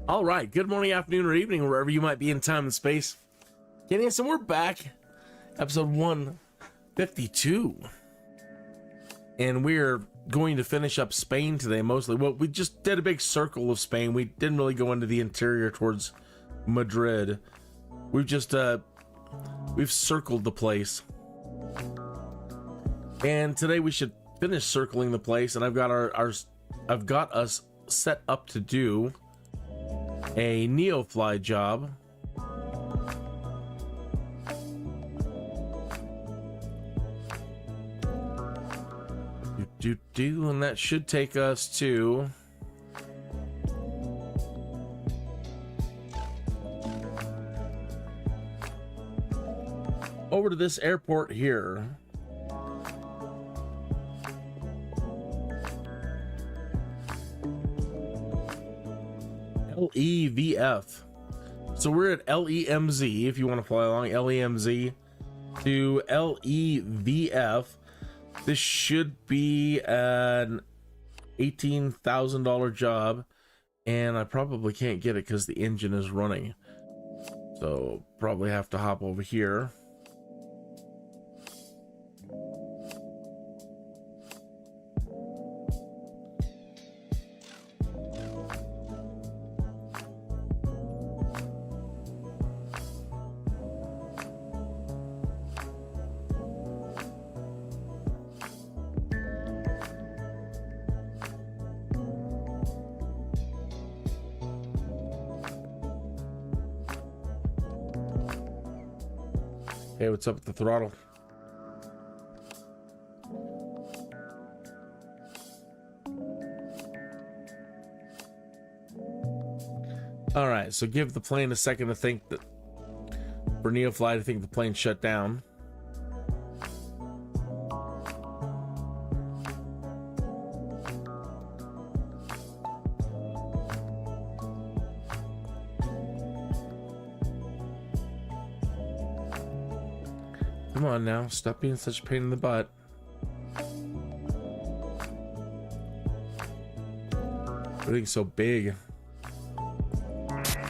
All right, good morning, afternoon, or evening, wherever you might be in time and space. Kinneas, and we're back, episode 152. And we're going to finish up Spain today, mostly. Well, we just did a big circle of Spain. We didn't really go into the interior towards Madrid. We've just, we've circled the place. And today we should finish circling the place, and I've got I've got us set up to do a Neofly job. And that should take us to over to this airport here. LEVF. So we're at LEMZ, if you want to fly along, LEMZ to LEVF. This should be an $18,000 job, and I probably can't get it because the engine is running. So probably have to hop over here. Hey, what's up with the throttle? All right, so give the plane a second to think that for Neofly to think the plane shut down. Come on now, stop being such a pain in the butt. Everything's so big.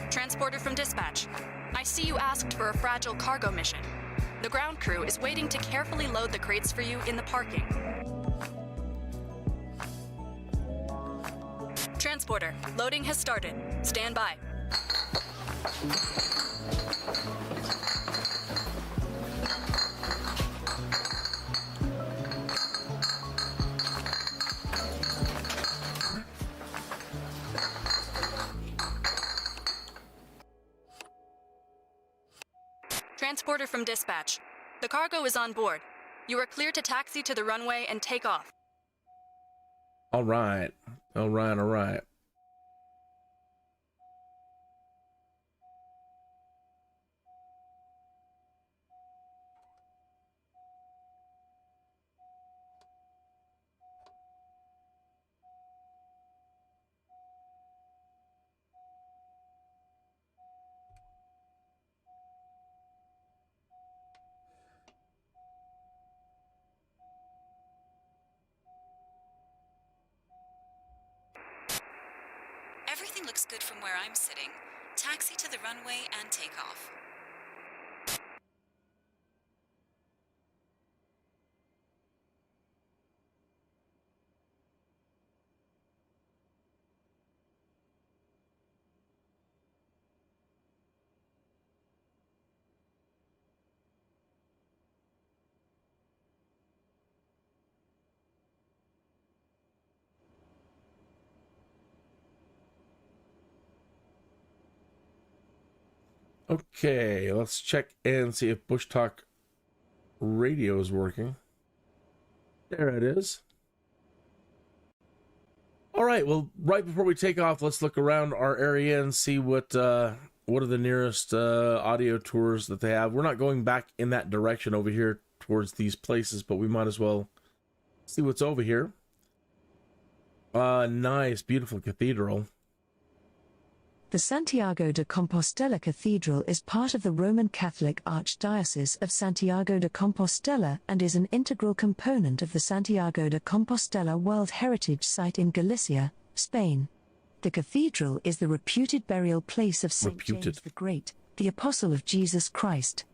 Transporter from dispatch. I see you asked for a fragile cargo mission. The ground crew is waiting to carefully load the crates for you in the parking. Transporter, loading has started. Stand by. Transporter from dispatch. The cargo is on board. You are clear to taxi to the runway and take off. All right. All right, all right. Everything looks good from where I'm sitting. Taxi to the runway and take off. Okay, let's check and see if Bushtalk radio is working. There it is. All right, well, right before we take off, let's look around our area and see what are the nearest audio tours that they have. We're not going back in that direction over here towards these places, but we might as well see what's over here. Nice, beautiful cathedral. The Santiago de Compostela Cathedral is part of the Roman Catholic Archdiocese of Santiago de Compostela and is an integral component of the Santiago de Compostela World Heritage Site in Galicia, Spain. The cathedral is the reputed burial place of St. James the Great, the Apostle of Jesus Christ.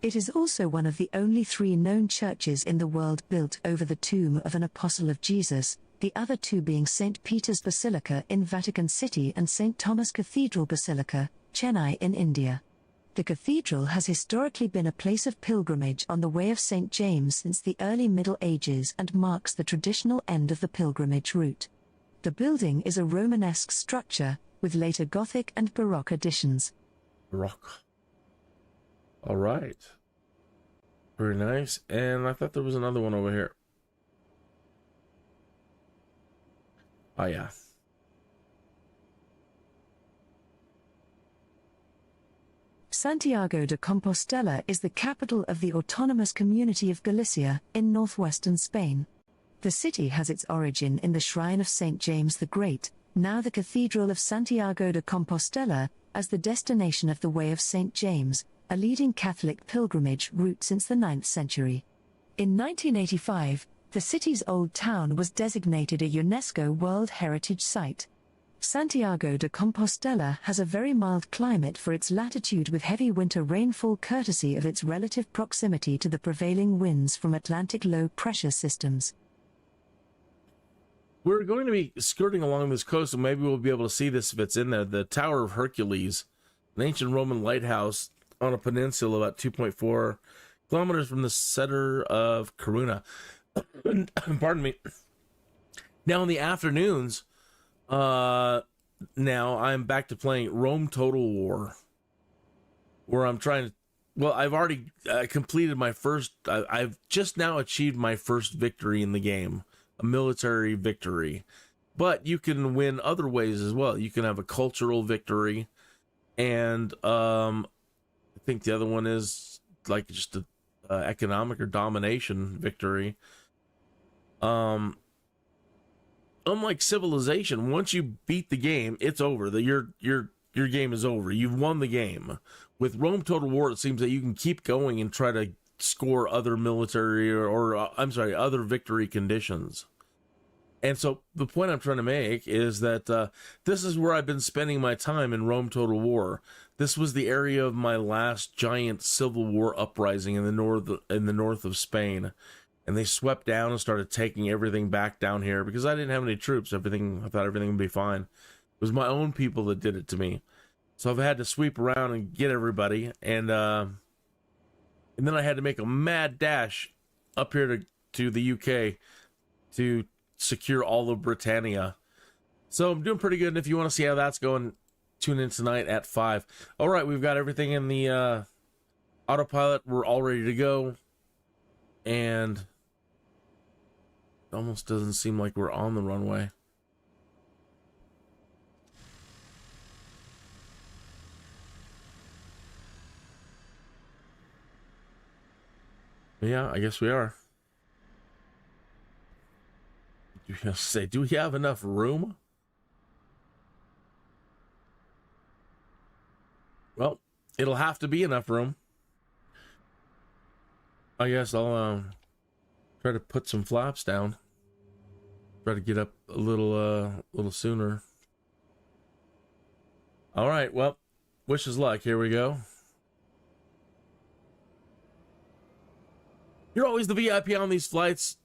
It is also one of the only 3 known churches in the world built over the tomb of an Apostle of Jesus, the other 2 being St. Peter's Basilica in Vatican City and St. Thomas Cathedral Basilica, Chennai in India. The cathedral has historically been a place of pilgrimage on the Way of St. James since the early Middle Ages and marks the traditional end of the pilgrimage route. The building is a Romanesque structure, with later Gothic and Baroque additions. Baroque. All right. Very nice. And I thought there was another one over here. Oh, yeah. Santiago de Compostela is the capital of the autonomous community of Galicia, in northwestern Spain. The city has its origin in the shrine of St. James the Great, now the Cathedral of Santiago de Compostela, as the destination of the Way of St. James, a leading Catholic pilgrimage route since the 9th century. In 1985, the city's old town was designated a UNESCO World Heritage Site. Santiago de Compostela has a very mild climate for its latitude with heavy winter rainfall courtesy of its relative proximity to the prevailing winds from Atlantic low-pressure systems. We're going to be skirting along this coast, and maybe we'll be able to see this if it's in there. The Tower of Hercules, an ancient Roman lighthouse on a peninsula about 2.4 kilometers from the center of Caruna. Pardon me. Now in the afternoons, now I'm back to playing Rome Total War, where I'm trying to, well, I've already completed my first, I've just now achieved my first victory in the game, a military victory. But you can win other ways as well. You can have a cultural victory, and I think the other one is like just a economic or domination victory. Unlike Civilization, once you beat the game, it's over. Your game is over. You've won the game. With Rome Total War, it seems that you can keep going and try to score other military other victory conditions. And so the point I'm trying to make is that this is where I've been spending my time in Rome Total War. This was the area of my last giant civil war uprising in the north of Spain. And they swept down and started taking everything back down here because I didn't have any troops. I thought everything would be fine. It was my own people that did it to me. So I've had to sweep around and get everybody. And then I had to make a mad dash up here to the UK to secure all of Britannia. So I'm doing pretty good. And if you want to see how that's going, tune in tonight at 5. All right, we've got everything in the autopilot. We're all ready to go. And it almost doesn't seem like we're on the runway. Yeah, I guess we are. Do we have enough room? Well, it'll have to be enough room. I guess I'll try to put some flaps down. Try to get up a little sooner. All right, well, wish us luck. Here we go. You're always the VIP on these flights.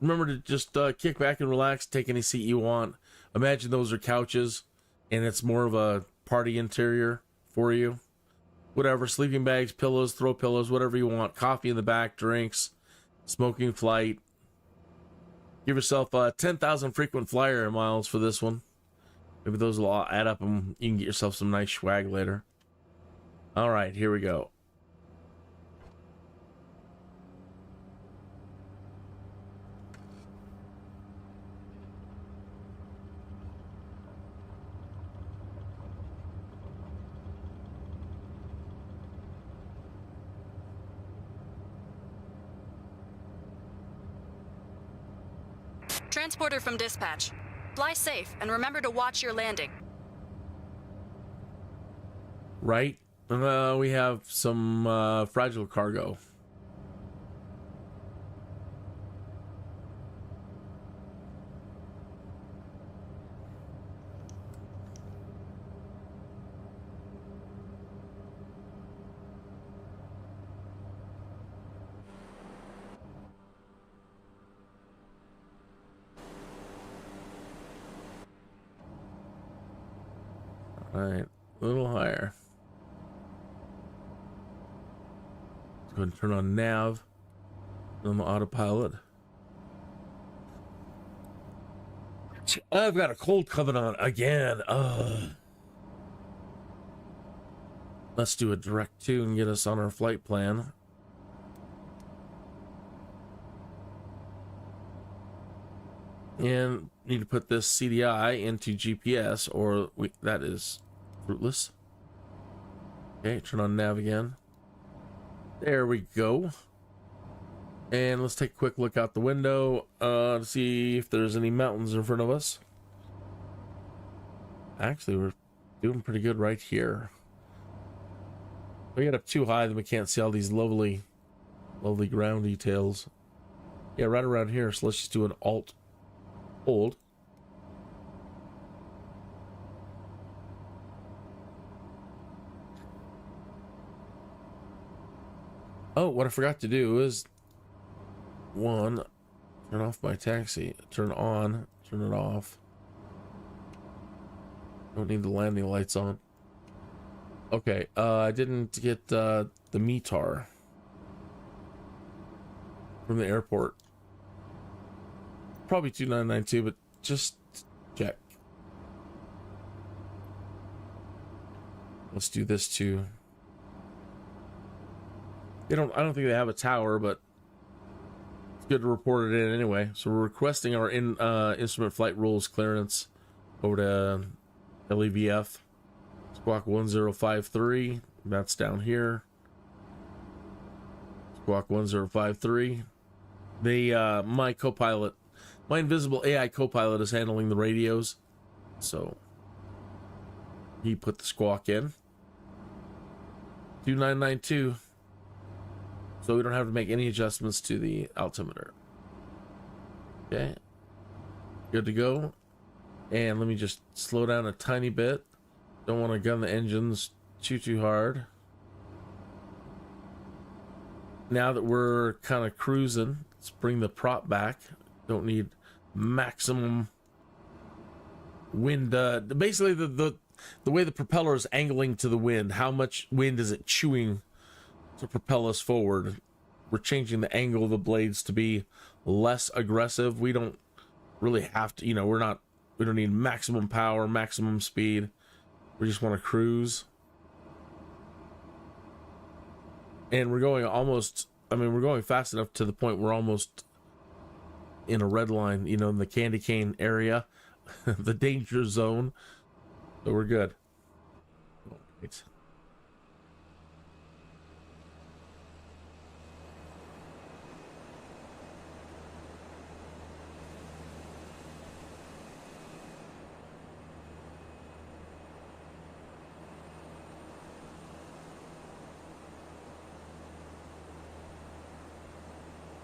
Remember to just kick back and relax, take any seat you want. Imagine those are couches, and it's more of a party interior for you. Whatever, sleeping bags, pillows, throw pillows, whatever you want. Coffee in the back, drinks, smoking flight. Give yourself 10,000 frequent flyer miles for this one. Maybe those will all add up and you can get yourself some nice swag later. All right, here we go. Transporter from dispatch. Fly safe and remember to watch your landing. Right. We have some fragile cargo. All right, a little higher. Let's go ahead and turn on nav. On the autopilot. I've got a cold coming on again. Let's do a direct to and get us on our flight plan. And need to put this CDI into GPS, or that is fruitless. Okay, turn on nav again. There we go. And let's take a quick look out the window to see if there's any mountains in front of us. Actually, we're doing pretty good right here. We get up too high, then we can't see all these lovely ground details. Yeah, right around here. So let's just do an alt hold. Oh, what I forgot to do is turn off my taxi, turn on, turn it off. Don't need the landing lights on. Okay, I didn't get the METAR from the airport. Probably 2992, but just check. Let's do this too. I don't think they have a tower, but it's good to report it in anyway. So we're requesting our instrument flight rules clearance over to LEVF. Squawk 1053. That's down here. Squawk 1053. My co-pilot, my invisible AI co-pilot is handling the radios. So he put the squawk in. 2992. So we don't have to make any adjustments to the altimeter. Okay. Good to go. And let me just slow down a tiny bit. Don't want to gun the engines too hard. Now that we're kind of cruising, let's bring the prop back. Don't need maximum wind. Basically, the way the propeller is angling to the wind, how much wind is it chewing to propel us forward? We're changing the angle of the blades to be less aggressive. We don't really have to, we don't need maximum power, maximum speed. We just want to cruise. And we're going we're going fast enough to the point we're almost in a red line, in the candy cane area, the danger zone. So we're good. Oh, wait.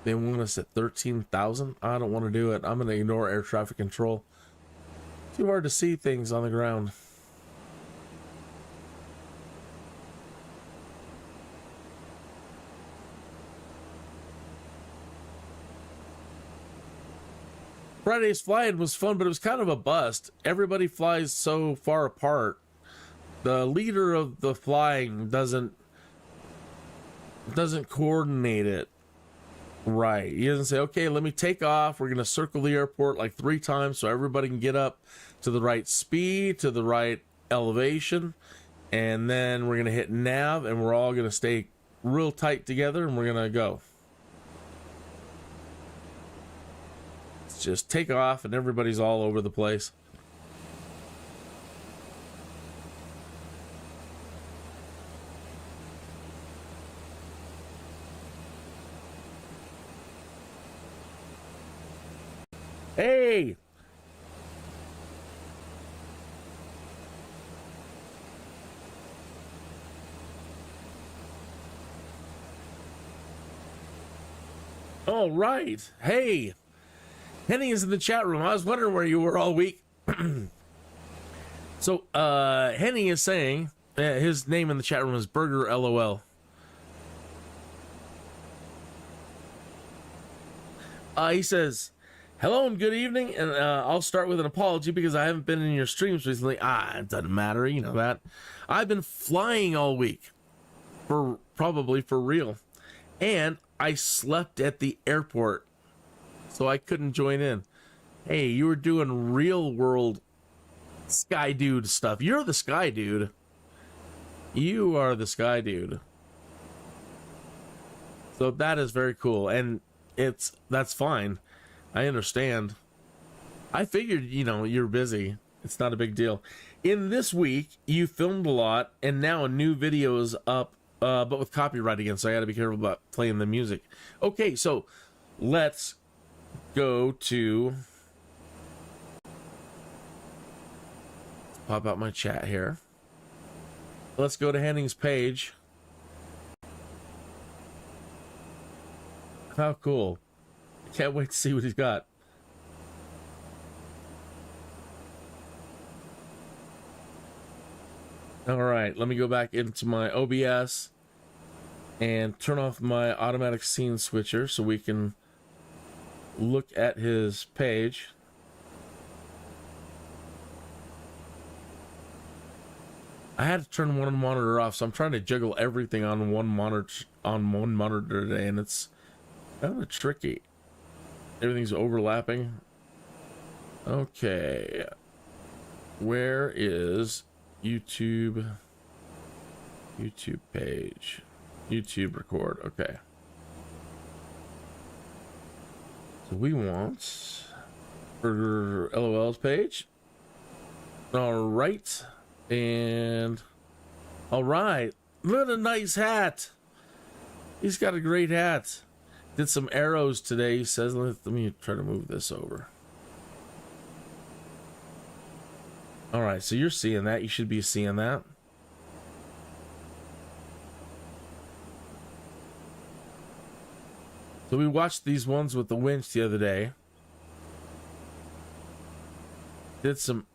They want us at 13,000. I don't want to do it. I'm going to ignore air traffic control. Too hard to see things on the ground. Friday's flying was fun, but it was kind of a bust. Everybody flies so far apart. The leader of the flying doesn't coordinate it right. He doesn't say, okay, let me take off. We're going to circle the airport like 3 times so everybody can get up to the right speed, to the right elevation. And then we're going to hit nav and we're all going to stay real tight together and we're going to go. It's just take off and everybody's all over the place. Hey! All right. Hey! Henning is in the chat room. I was wondering where you were all week. So, Henning is saying, his name in the chat room is Burger LOL. He says, Hello and good evening, and I'll start with an apology because I haven't been in your streams recently. It doesn't matter, you know that. I've been flying all week, probably for real, and I slept at the airport, so I couldn't join in. Hey, you were doing real world Skydude stuff. You're the Skydude. You are the Skydude. So that is very cool, and that's fine. I understand. I figured, you know, you're busy. It's not a big deal. In this week, you filmed a lot, and now a new video is up, but with copyright again, so I got to be careful about playing the music. Okay, so let's go to... Pop out my chat here. Let's go to Henning's page. How cool. Can't wait to see what he's got. All right, let me go back into my OBS and turn off my automatic scene switcher so we can look at his page. I had to turn one monitor off, so I'm trying to juggle everything on one monitor today, and it's kind of tricky. Everything's overlapping. Okay. Where is YouTube page? YouTube record. Okay. So we want for LOL's page. All right. And all right. Look at a nice hat. He's got a great hat. Did some arrows today, he says. Let me try to move this over. All right, so you're seeing that. You should be seeing that. So we watched these ones with the winch the other day. Did some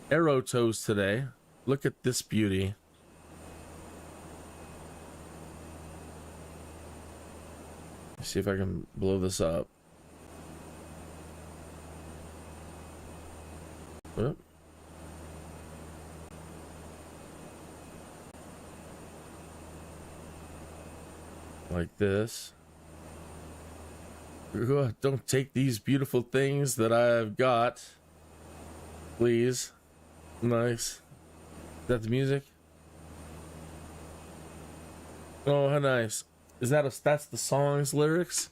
arrow toes today. Look at this beauty. See if I can blow this up. Oop. Like this. Ugh, don't take these beautiful things that I've got. Please. Nice. Is that the music? Oh, how nice. Is that that's the song's lyrics?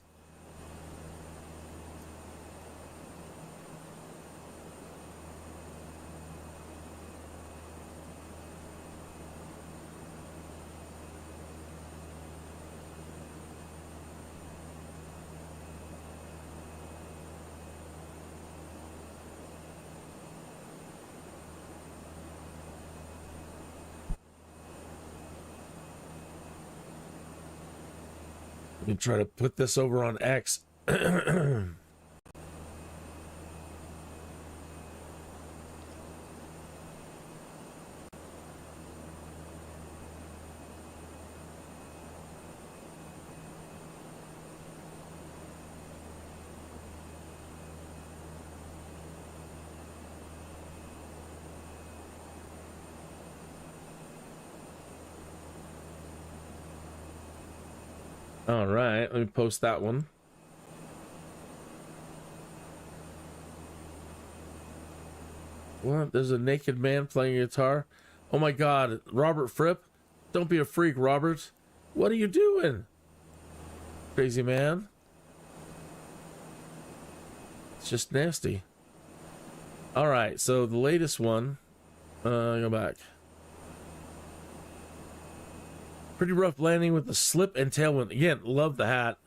Let me try to put this over on X. All right, let me post that one. What? There's a naked man playing a guitar? Oh my God, Robert Fripp? Don't be a freak, Robert. What are you doing? Crazy man. It's just nasty. All right, so the latest one. Go back. Pretty rough landing with the slip and tailwind. Again, love the hat.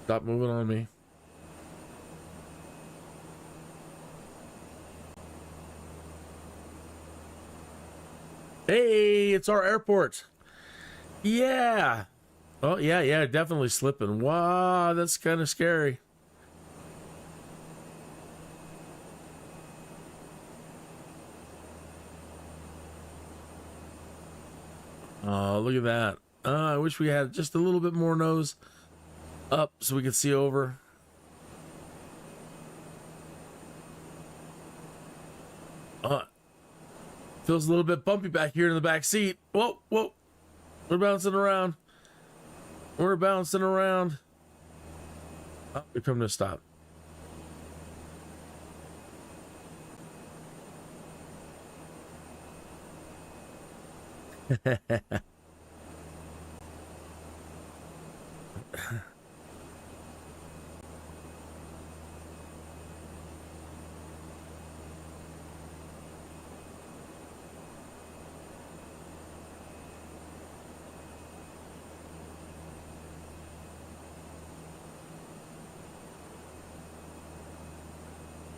Stop moving on me. Hey, it's our airport. Yeah. Oh, yeah, definitely slipping. Wow, that's kind of scary. Oh, look at that. I wish we had just a little bit more nose up so we could see over. Feels a little bit bumpy back here in the back seat. Whoa, whoa. We're bouncing around. We're bouncing around. Oh, we come to a stop.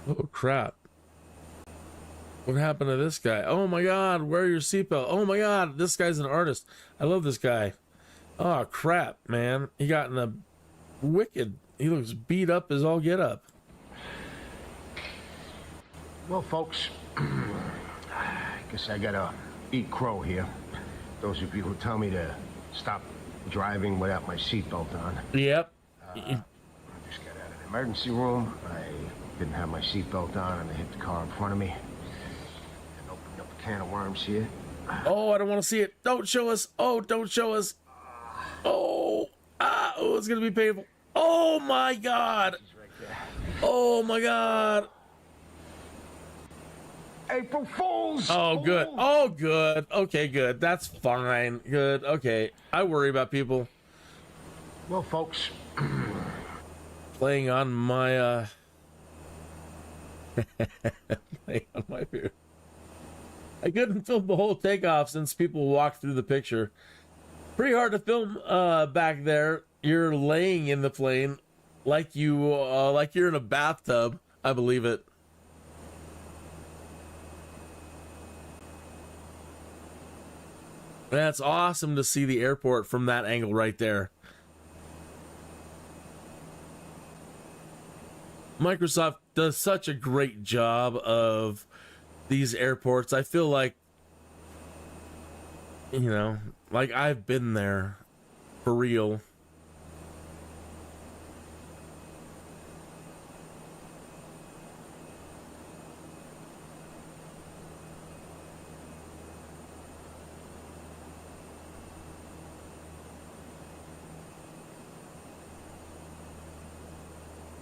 Oh crap. What happened to this guy? Oh my god, wear your seatbelt. Oh my god, this guy's an artist. I love this guy. Oh crap, man. He got in a wicked. He looks beat up as all get up. Well, folks, I guess I gotta eat crow here. Those of you who tell me to stop driving without my seatbelt on. Yep. I just got out of the emergency room. I didn't have my seatbelt on and I hit the car in front of me. And opened up a can of worms here. Oh, I don't want to see it. Don't show us. Oh, don't show us. Oh, oh, it's gonna be painful. Oh my god. Oh my god. April Fools! Oh, good. Oh, good. Okay, good. That's fine. Good. Okay. I worry about people Well, folks, playing on my playing on my beard. I couldn't film the whole takeoff since people walked through the picture. Pretty hard to film back there. You're laying in the plane like you're in a bathtub. I believe it. That's awesome to see the airport from that angle right there. Microsoft does such a great job of these airports. I feel like, you know, like I've been there for real.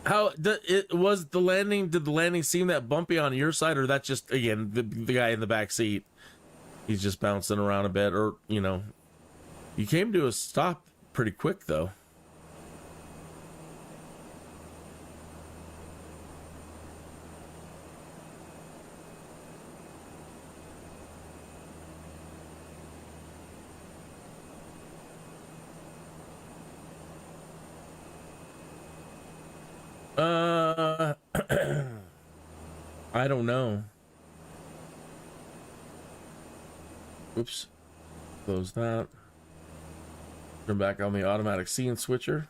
How it was the landing? Did the landing seem that bumpy on your side, or that just again the guy in the back seat? He's just bouncing around a bit, or you know, you came to a stop pretty quick though. I don't know. Oops. Close that. Turn back on the automatic scene switcher.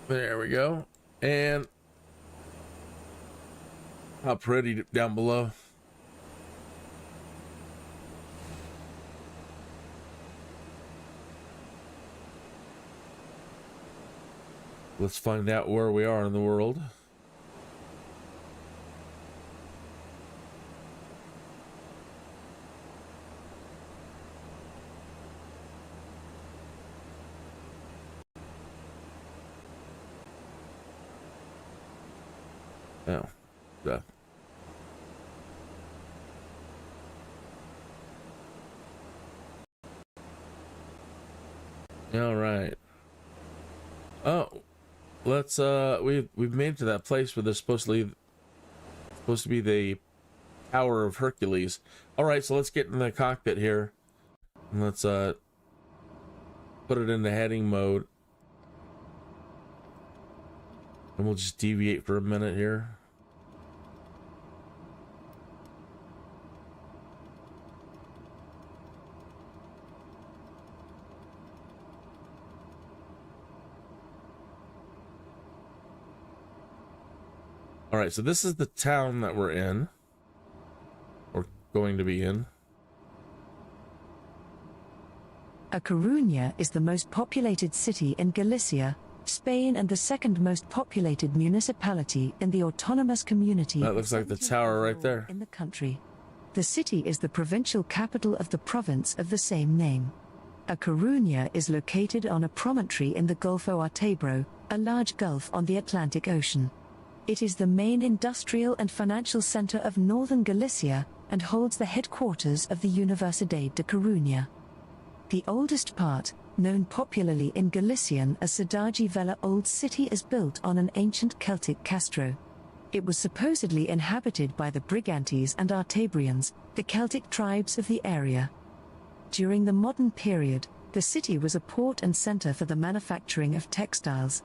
There we go. And how pretty down below. Let's find out where we are in the world. Oh, yeah. All right. Oh. Let's we've made it to that place where there's supposed to be the Tower of Hercules. All right, so let's get in the cockpit here and let's put it into heading mode, and we'll just deviate for a minute here. All right, so this is the town that we're in, or going to be in. Coruña is the most populated city in Galicia, Spain, and the second most populated municipality in the autonomous community. That looks like the tower right there. In the country. The city is the provincial capital of the province of the same name. Coruña is located on a promontory in the Golfo Artebro, a large gulf on the Atlantic Ocean. It is the main industrial and financial center of northern Galicia and holds the headquarters of the Universidad de Coruña. The oldest part, known popularly in Galician as Cidade Velha Old City, is built on an ancient Celtic castro. It was supposedly inhabited by the Brigantes and Artebrians, the Celtic tribes of the area. During the modern period, the city was a port and center for the manufacturing of textiles.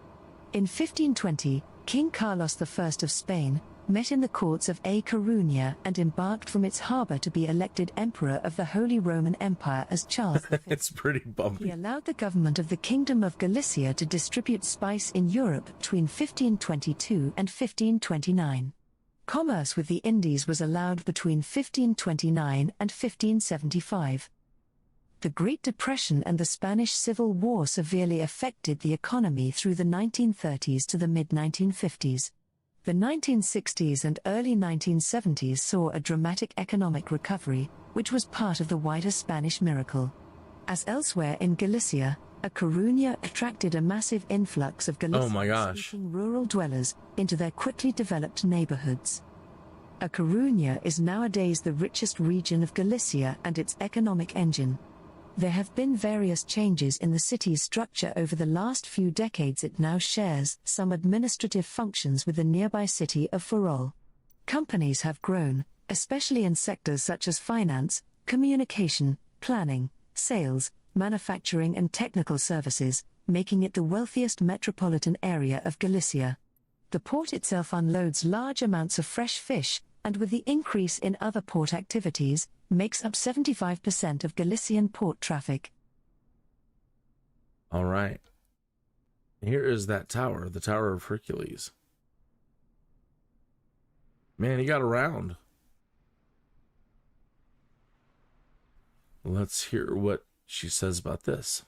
In 1520, King Carlos I of Spain met in the courts of A Coruña and embarked from its harbor to be elected Emperor of the Holy Roman Empire as Charles V. It's pretty bumpy. He allowed the government of the Kingdom of Galicia to distribute spice in Europe between 1522 and 1529. Commerce with the Indies was allowed between 1529 and 1575. The Great Depression and the Spanish Civil War severely affected the economy through the 1930s to the mid-1950s. The 1960s and early 1970s saw a dramatic economic recovery, which was part of the wider Spanish miracle. As elsewhere in Galicia, Coruña attracted a massive influx of Galician-speaking rural dwellers into their quickly developed neighborhoods. Coruña is nowadays the richest region of Galicia and its economic engine. There have been various changes in the city's structure over the last few decades. It now shares some administrative functions with the nearby city of Ferrol. Companies have grown, especially in sectors such as finance, communication, planning, sales, manufacturing and technical services, making it the wealthiest metropolitan area of Galicia. The port itself unloads large amounts of fresh fish, and with the increase in other port activities, makes up 75% of Galician port traffic. All right. Here is that tower, the Tower of Hercules. Man, he got around. Let's hear what she says about this.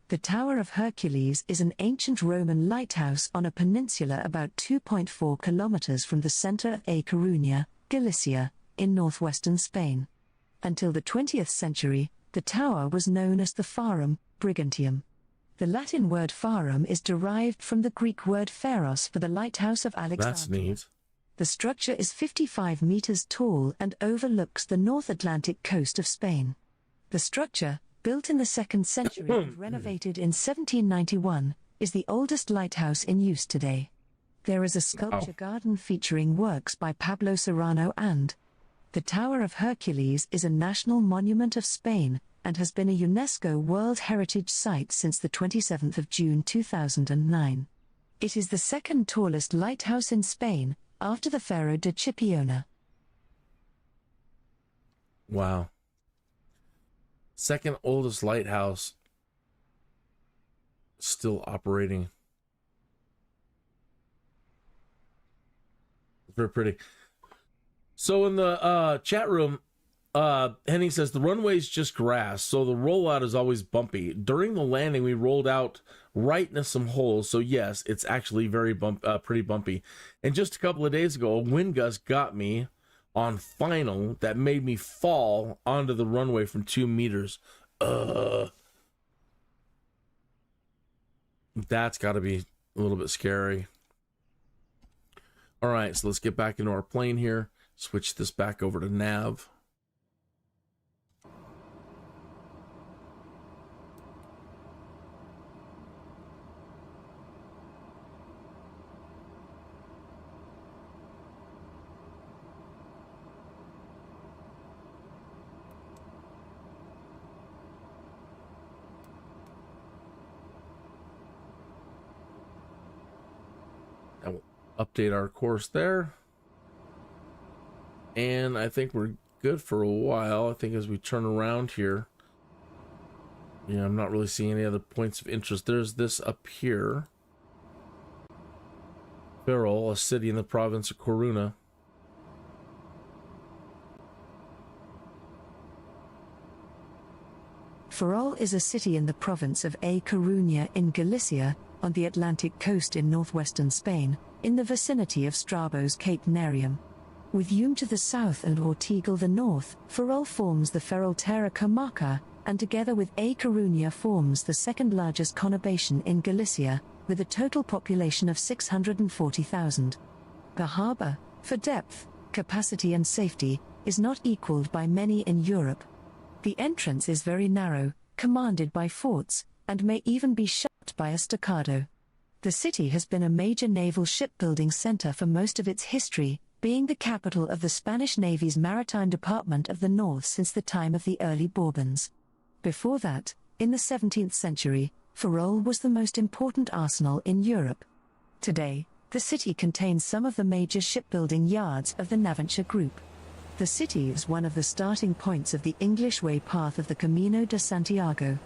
The Tower of Hercules is an ancient Roman lighthouse on a peninsula about 2.4 kilometers from the center of A Coruña, Galicia, in northwestern Spain. Until the 20th century, the tower was known as the Forum Brigantium. The Latin word forum is derived from the Greek word pharos for the lighthouse of Alexandria. That's neat. The structure is 55 meters tall and overlooks the North Atlantic coast of Spain. The structure, built in the 2nd century and renovated in 1791, is the oldest lighthouse in use today. There is a sculpture garden featuring works by Pablo Serrano and the Tower of Hercules is a national monument of Spain and has been a UNESCO World Heritage Site since the 27th of June 2009. It is the second tallest lighthouse in Spain, after the Ferro de Chipiona. Wow. Second oldest lighthouse still operating. Very pretty. So in the chat room, Henning says the runway's just grass, so the rollout is always bumpy. During the landing, we rolled out right into some holes, so yes, it's actually very pretty bumpy. And just a couple of days ago, a wind gust got me on final that made me fall onto the runway from 2 meters. That's got to be a little bit scary. All right, so let's get back into our plane here. Switch this back over to nav. I will update our course there. And I think we're good for a while. I think as we turn around here, yeah, I'm not really seeing any other points of interest. There's this up here. Ferrol, a city in the province of Coruna. Ferrol is a city in the province of A Coruña in Galicia, on the Atlantic coast in northwestern Spain, in the vicinity of Strabo's Cape Nerium. With Hume to the south and Ortigal the north, Ferrol forms the Ferrolterra comarca, and together with A Coruña forms the second largest conurbation in Galicia, with a total population of 640,000. The harbour, for depth, capacity and safety, is not equalled by many in Europe. The entrance is very narrow, commanded by forts, and may even be shut by a stoccado. The city has been a major naval shipbuilding center for most of its history, being the capital of the Spanish Navy's Maritime Department of the North since the time of the early Bourbons. Before that, in the 17th century, Ferrol was the most important arsenal in Europe. Today, the city contains some of the major shipbuilding yards of the Navantia Group. The city is one of the starting points of the English Way path of the Camino de Santiago.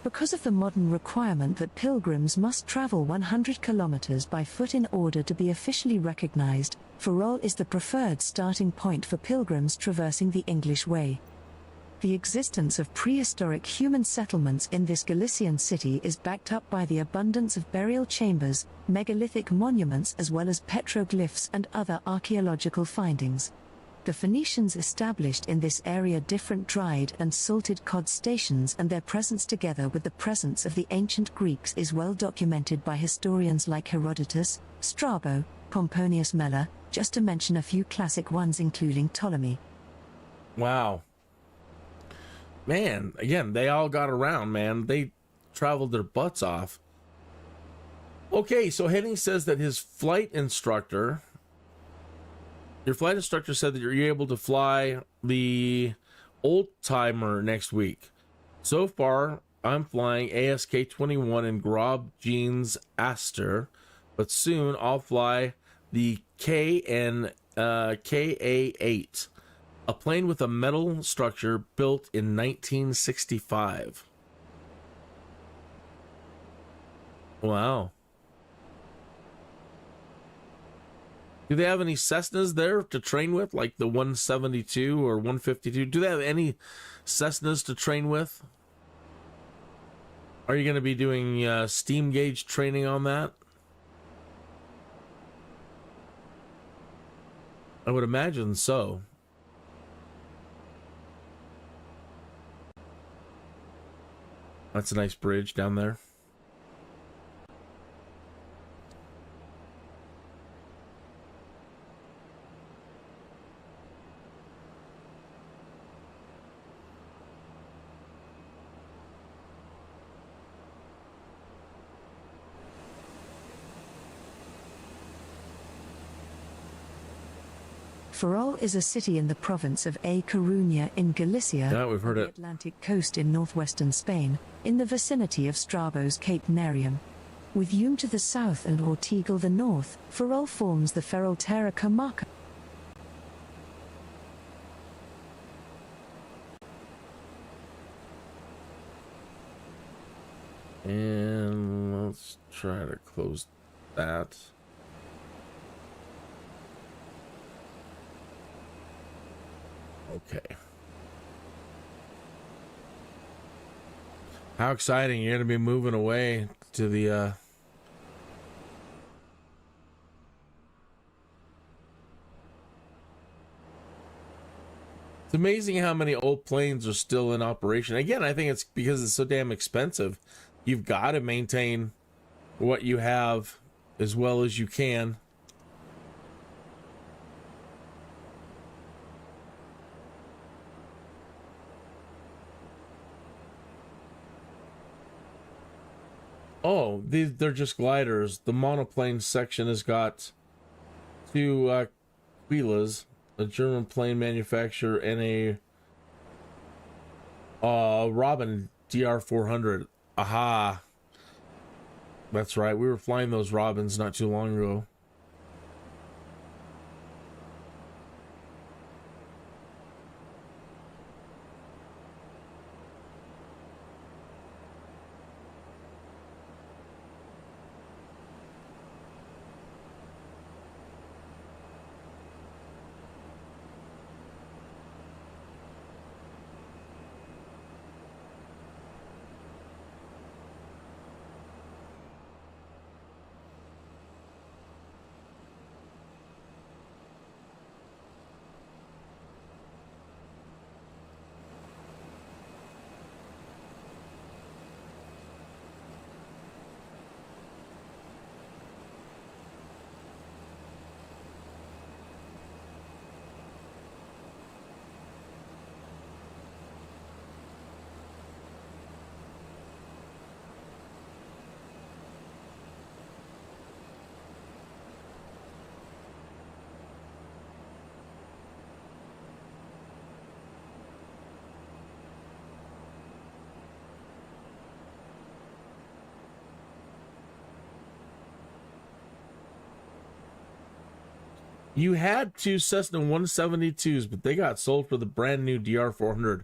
Because of the modern requirement that pilgrims must travel 100 kilometers by foot in order to be officially recognized, Ferrol is the preferred starting point for pilgrims traversing the English Way. The existence of prehistoric human settlements in this Galician city is backed up by the abundance of burial chambers, megalithic monuments as well as petroglyphs and other archaeological findings. The Phoenicians established in this area different dried and salted cod stations, and their presence together with the presence of the ancient Greeks is well documented by historians like Herodotus, Strabo, Pomponius Mela, just to mention a few classic ones including Ptolemy. Wow. Man, again, they all got around, man. They traveled their butts off. Okay, so Henning says that his flight instructor... Your flight instructor said that you're able to fly the old timer next week. So far, I'm flying ASK-21 in Grob Jeans Aster, but soon I'll fly the KA-8, a plane with a metal structure built in 1965. Wow. Do they have any Cessnas there to train with, like the 172 or 152? Do they have any Cessnas to train with? Are you going to be doing steam gauge training on that? I would imagine so. That's a nice bridge down there. Ferrol is a city in the province of A Coruña in Galicia, Yeah, we've heard on the it. Atlantic coast in northwestern Spain, in the vicinity of Strabo's Cape Nerium. With Hume to the south and Ortigal the north, Ferrol forms the Ferrolterra comarca. And let's try to close that. Okay. How exciting. You're going to be moving away to the It's amazing how many old planes are still in operation. Again, I think it's because it's so damn expensive. You've got to maintain what you have as well as you can. Oh, they're just gliders. The monoplane section has got two Quilas, a German plane manufacturer, and a Robin DR400. Aha. That's right. We were flying those Robins not too long ago. You had two Cessna 172s, but they got sold for the brand new DR400.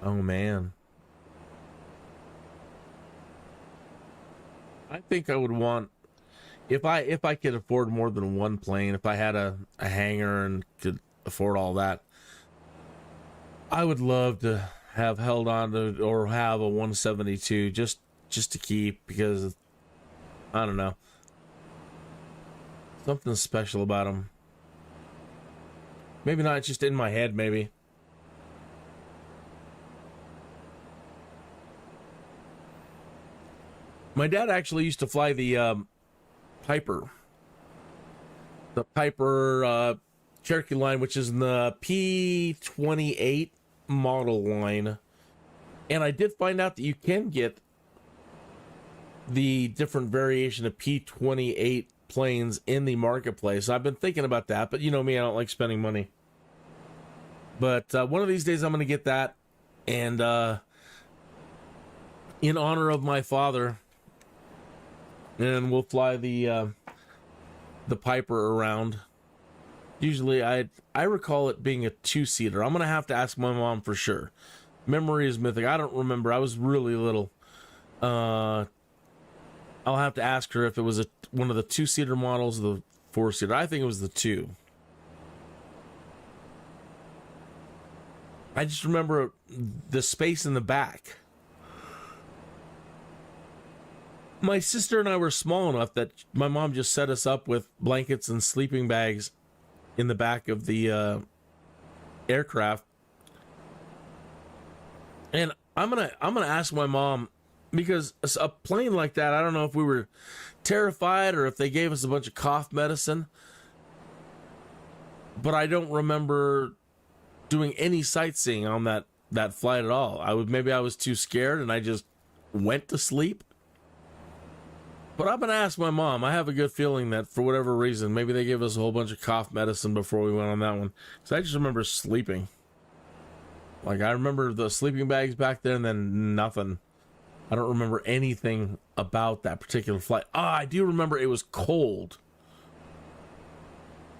Oh, man. I think I would want, if I could afford more than one plane, if I had a hangar and could afford all that, I would love to have held on to or have a 172 just to keep, because I don't know, something special about them. Maybe not just in my head, maybe. My dad actually used to fly the Piper. The Piper Cherokee line, which is in the P28 model line. And I did find out that you can get the different variation of P28 planes in the marketplace. I've been thinking about that, but you know me, I don't like spending money. But one of these days I'm going to get that, and in honor of my father, and we'll fly the Piper around. Usually I recall it being a two-seater. I'm going to have to ask my mom for sure. Memory is mythic. I don't remember. I was really little. I'll have to ask her if it was one of the two-seater models or the four-seater. I think it was the two. I just remember the space in the back. My sister and I were small enough that my mom just set us up with blankets and sleeping bags in the back of the aircraft. And I'm gonna ask my mom, because a plane like that, I don't know if we were terrified or if they gave us a bunch of cough medicine, but I don't remember doing any sightseeing on that flight at all. Maybe I was too scared and I just went to sleep. But I'm gonna ask my mom. I have a good feeling that for whatever reason, maybe they gave us a whole bunch of cough medicine before we went on that one. Because I just remember sleeping. Like, I remember the sleeping bags back there and then nothing. I don't remember anything about that particular flight. I do remember it was cold.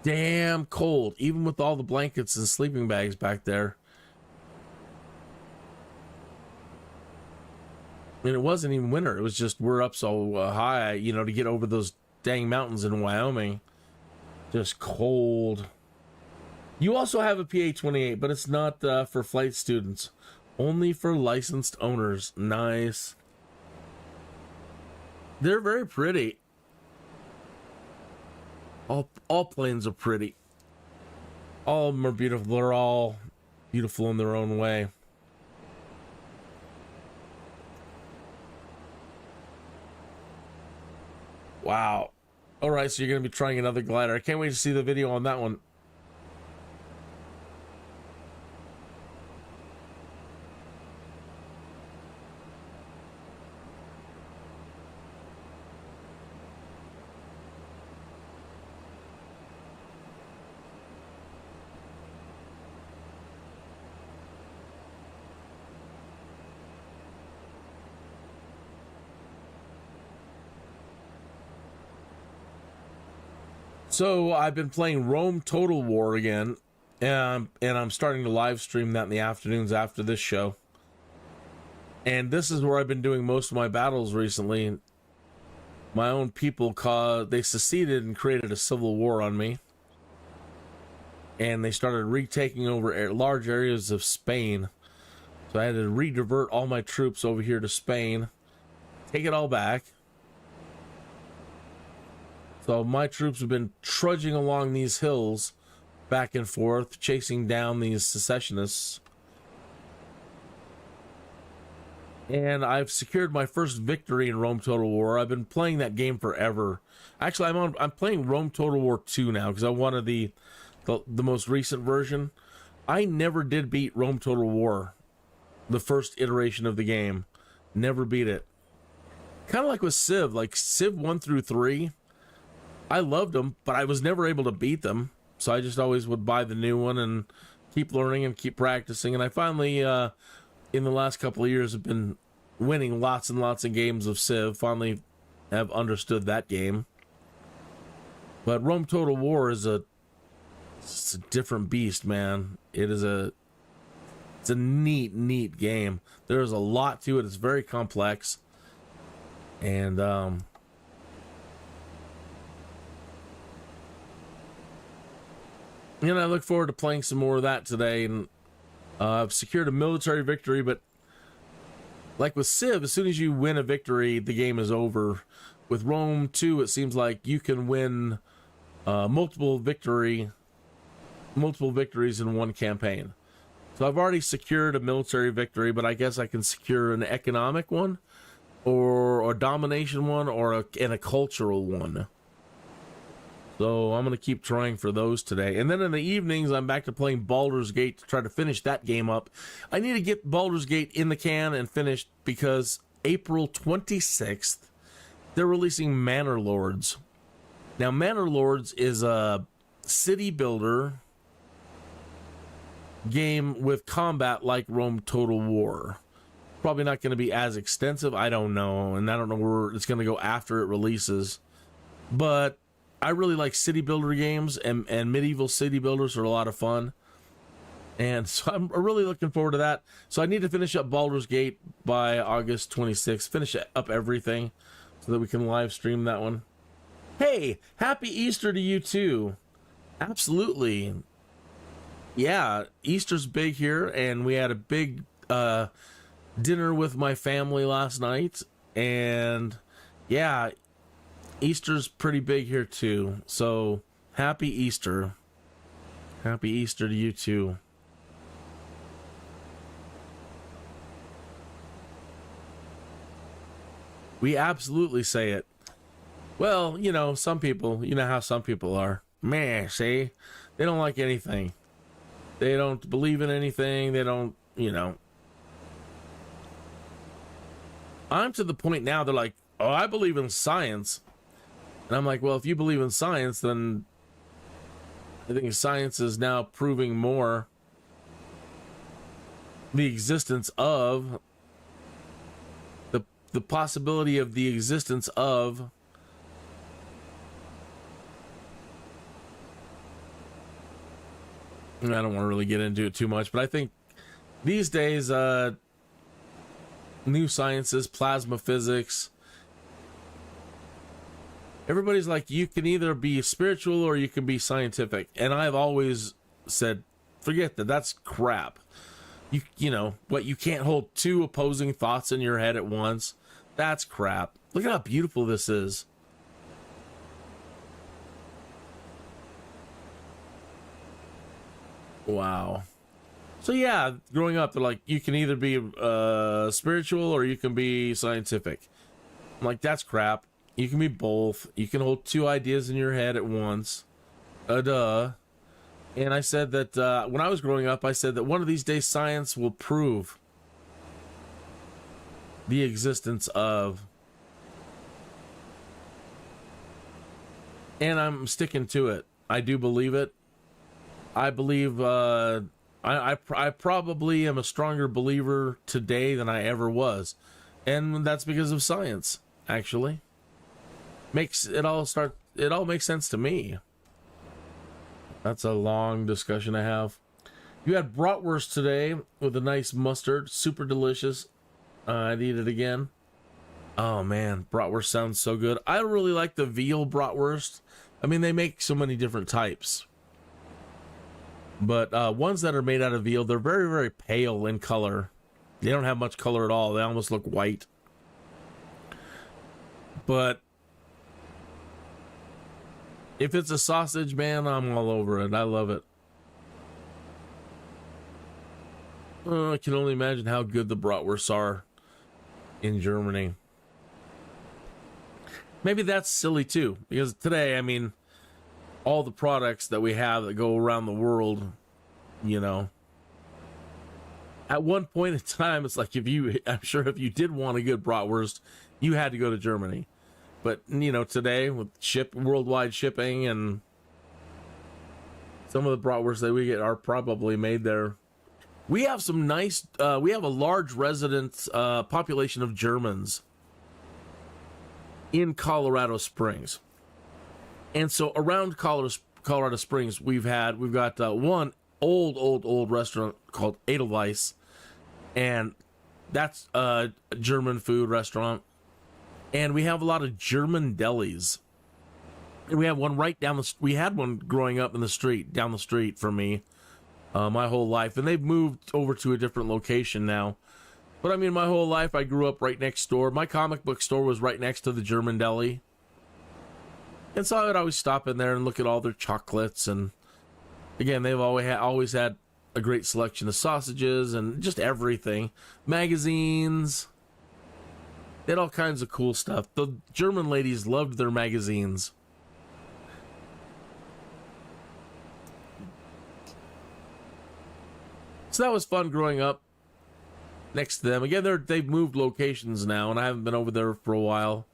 Damn cold. Even with all the blankets and sleeping bags back there. And it wasn't even winter. It was just we're up so high, to get over those dang mountains in Wyoming. Just cold. You also have a PA-28, but it's not for flight students. Only for licensed owners. Nice. They're very pretty. All planes are pretty. All of them are beautiful. They're all beautiful in their own way. Wow. All right, so you're going to be trying another glider. I can't wait to see the video on that one. So I've been playing Rome Total War again, and I'm starting to live stream that in the afternoons after this show. And this is where I've been doing most of my battles recently. My own people they seceded and created a civil war on me, and they started retaking over large areas of Spain. So I had to redivert all my troops over here to Spain, take it all back. So my troops have been trudging along these hills back and forth, chasing down these secessionists. And I've secured my first victory in Rome Total War. I've been playing that game forever. Actually, I'm playing Rome Total War 2 now because I wanted the most recent version. I never did beat Rome Total War, the first iteration of the game. Never beat it. Kind of like with Civ, like Civ 1 through 3. I loved them, but I was never able to beat them. So I just always would buy the new one and keep learning and keep practicing. And I finally, in the last couple of years, have been winning lots and lots of games of Civ. Finally have understood that game. But Rome Total War is a It's a different beast, man. It's a neat game. There's a lot to it. It's very complex. And I look forward to playing some more of that today. And I've secured a military victory, but like with Civ, as soon as you win a victory, the game is over. With Rome 2, it seems like you can win multiple victories in one campaign. So I've already secured a military victory, but I guess I can secure an economic one, or a domination one, or a cultural one. So I'm going to keep trying for those today. And then in the evenings, I'm back to playing Baldur's Gate to try to finish that game up. I need to get Baldur's Gate in the can and finished because April 26th, they're releasing Manor Lords. Now, Manor Lords is a city builder game with combat like Rome Total War. Probably not going to be as extensive, I don't know, and I don't know where it's going to go after it releases. But I really like city builder games, and medieval city builders are a lot of fun. And so I'm really looking forward to that. So I need to finish up Baldur's Gate by August 26th, finish up everything so that we can live stream that one. Hey, happy Easter to you too. Absolutely. Yeah, Easter's big here, and we had a big dinner with my family last night, and yeah, Easter's pretty big here too. So happy Easter. Happy Easter to you too. We absolutely say it. Well, some people, how some people are. Meh, see? They don't like anything. They don't believe in anything. They don't, I'm to the point now, they're like, oh, I believe in science. And I'm like, well, if you believe in science, then I think science is now proving more the existence of the possibility of the existence of I don't want to really get into it too much, but I think these days, new sciences, plasma physics, everybody's like, you can either be spiritual or you can be scientific. And I've always said, forget that. That's crap. You can't hold two opposing thoughts in your head at once. That's crap. Look at how beautiful this is. Wow. So yeah, growing up, they're like, you can either be spiritual or you can be scientific. I'm like, that's crap. You can be both. You can hold two ideas in your head at once. Duh. And I said that when I was growing up, I said that one of these days science will prove the existence of. And I'm sticking to it. I do believe it. I believe I probably am a stronger believer today than I ever was. And that's because of science, actually. It all makes sense to me. That's a long discussion I have. You had bratwurst today with a nice mustard, super delicious. I'd eat it again. Oh man, bratwurst sounds so good. I really like the veal bratwurst. I mean, they make so many different types. But ones that are made out of veal, they're very, very pale in color. They don't have much color at all. They almost look white. But if it's a sausage, man, I'm all over it. I love it. I can only imagine how good the bratwursts are in Germany. Maybe that's silly too, because today, I mean, all the products that we have that go around the world, at one point in time, it's like I'm sure if you did want a good bratwurst, you had to go to Germany. But, today with worldwide shipping, and some of the bratwursts that we get are probably made there. We have some nice, we have a large resident population of Germans in Colorado Springs. And so around Colorado Springs, we've got one old restaurant called Edelweiss, and that's a German food restaurant. And we have a lot of German delis. And we have one right down the. We had one growing up in the street, down the street from me, my whole life, and they've moved over to a different location now. But I mean, my whole life, I grew up right next door. My comic book store was right next to the German deli. And so I would always stop in there and look at all their chocolates. And again, they've always had a great selection of sausages and just everything. Magazines. They had all kinds of cool stuff. The German ladies loved their magazines. So that was fun growing up next to them. Again, they've moved locations now, and I haven't been over there for a while.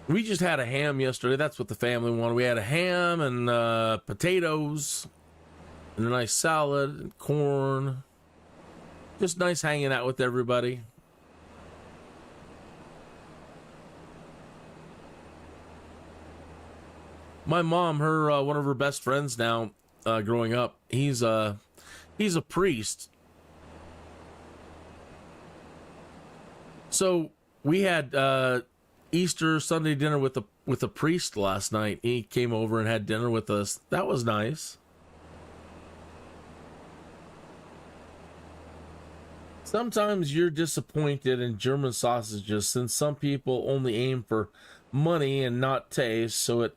We just had a ham yesterday. That's what the family wanted. We had a ham and potatoes and a nice salad and corn. Just nice hanging out with everybody. My mom, one of her best friends now, growing up, he's a priest. So we had Easter Sunday dinner with a priest last night. He came over and had dinner with us. That was nice. Sometimes you're disappointed in German sausages since some people only aim for money and not taste, so it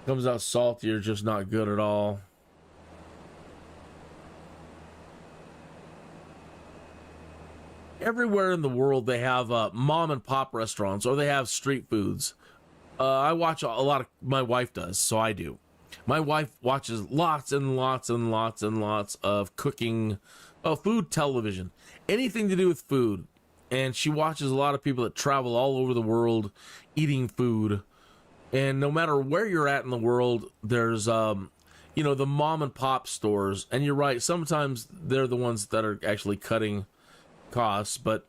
comes out salty or just not good at all. Everywhere in the world they have mom and pop restaurants, or they have street foods. I watch a lot of, my wife does, so I do. My wife watches lots and lots and lots and lots of cooking, food television, anything to do with food. And she watches a lot of people that travel all over the world eating food. And no matter where you're at in the world, there's, the mom and pop stores. And you're right, sometimes they're the ones that are actually cutting costs. But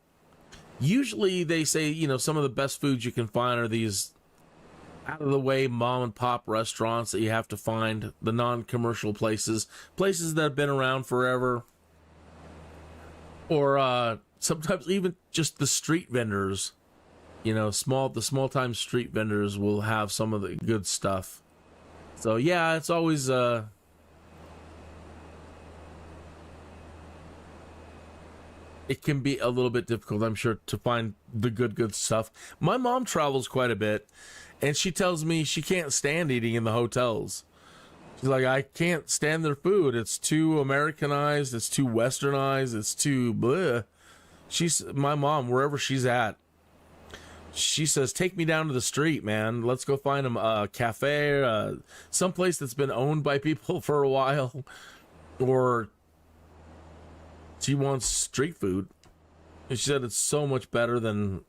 usually they say, some of the best foods you can find are these out-of-the-way mom and pop restaurants that you have to find, the non-commercial places that have been around forever. Or sometimes even just the street vendors. The small-time street vendors will have some of the good stuff. So, yeah, it's always... it can be a little bit difficult, I'm sure, to find the good stuff. My mom travels quite a bit, and she tells me she can't stand eating in the hotels. She's like, I can't stand their food. It's too Americanized. It's too Westernized. It's too bleh. My mom, wherever she's at, she says, take me down to the street, man. Let's go find a cafe, someplace that's been owned by people for a while. Or she wants street food. And she said it's so much better than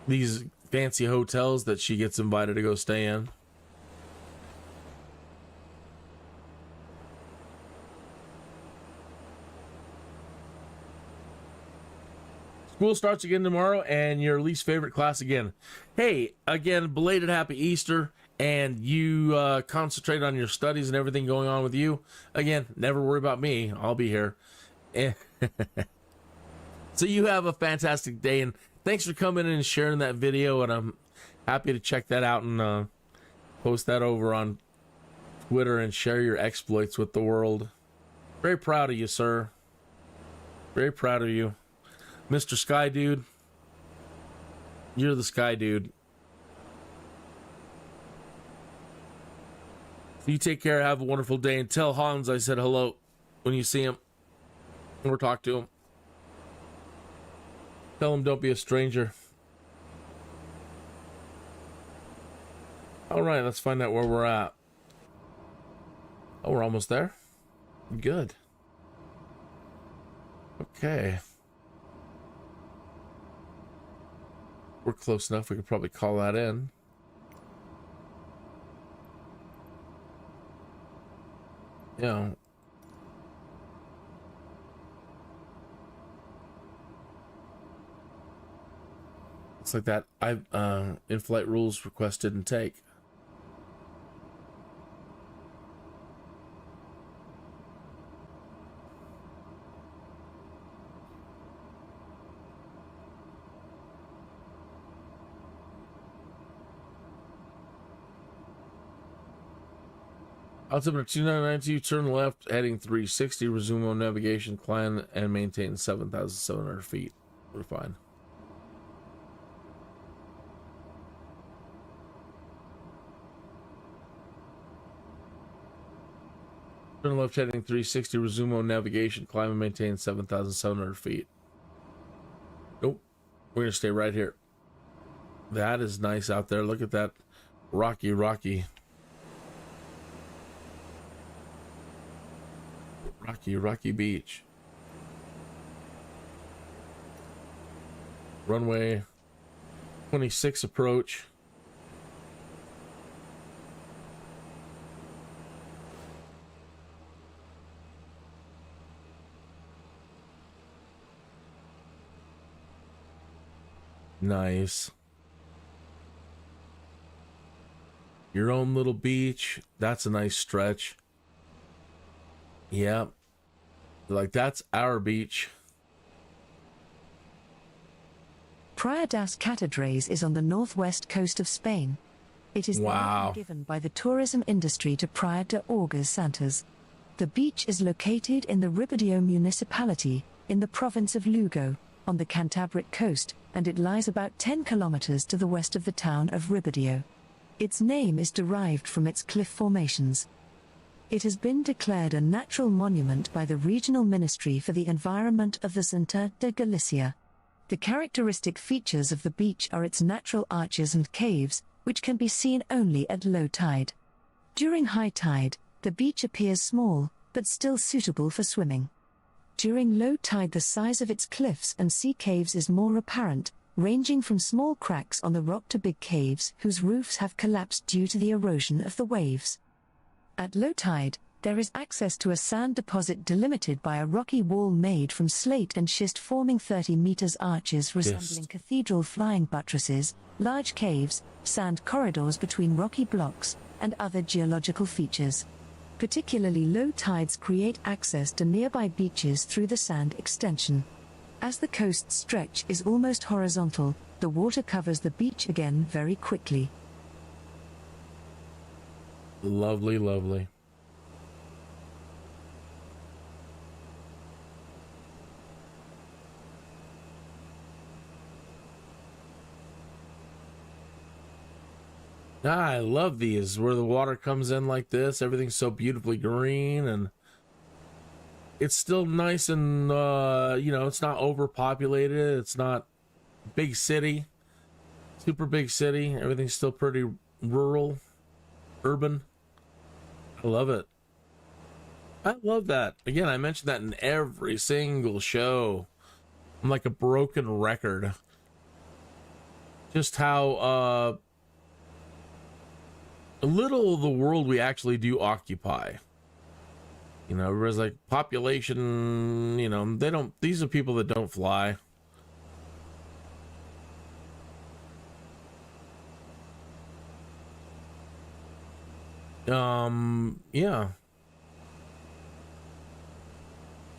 these fancy hotels that she gets invited to go stay in. School starts again tomorrow, and your least favorite class again. Hey, again, belated happy Easter, and you concentrate on your studies and everything going on with you. Again, never worry about me. I'll be here. So you have a fantastic day, and thanks for coming in and sharing that video, and I'm happy to check that out and post that over on Twitter and share your exploits with the world. Very proud of you, sir. Very proud of you. Mr. Skydude, you're the Skydude. You take care, have a wonderful day, and tell Hans I said hello when you see him or talk to him. Tell him don't be a stranger. All right, let's find out where we're at. Oh, we're almost there. Good. Okay. We're close enough, we could probably call that in. Yeah. Looks like that in-flight rules request didn't take. Altimeter 2992, turn left, heading 360, resume on navigation, climb and maintain 7,700 feet. We're fine. Turn left, heading 360, resume on navigation, climb and maintain 7,700 feet. Nope. We're going to stay right here. That is nice out there. Look at that rocky beach. Runway 26 approach. Nice. Your own little beach. That's a nice stretch. Yeah. Like, that's our beach. Praia das Catedrais is on the northwest coast of Spain. It is the name given by the tourism industry to Praia de Orgas Santas. The beach is located in the Ribadeo municipality, in the province of Lugo, on the Cantabric coast, and it lies about 10 kilometers to the west of the town of Ribadeo. Its name is derived from its cliff formations. It has been declared a natural monument by the Regional Ministry for the Environment of the Santander de Galicia. The characteristic features of the beach are its natural arches and caves, which can be seen only at low tide. During high tide, the beach appears small, but still suitable for swimming. During low tide, the size of its cliffs and sea caves is more apparent, ranging from small cracks on the rock to big caves whose roofs have collapsed due to the erosion of the waves. At low tide, there is access to a sand deposit delimited by a rocky wall made from slate and schist forming 30 meters arches resembling cathedral flying buttresses, large caves, sand corridors between rocky blocks, and other geological features. Particularly low tides create access to nearby beaches through the sand extension. As the coast stretch is almost horizontal, the water covers the beach again very quickly. Lovely, lovely. I love these, where the water comes in like this. Everything's so beautifully green, and it's still nice and, it's not overpopulated. It's not big city, super big city. Everything's still pretty rural, urban. I love it. I love that. Again, I mentioned that in every single show. I'm like a broken record. Just how little of the world we actually do occupy. You know, everybody's like, population, these are people that don't fly. Yeah.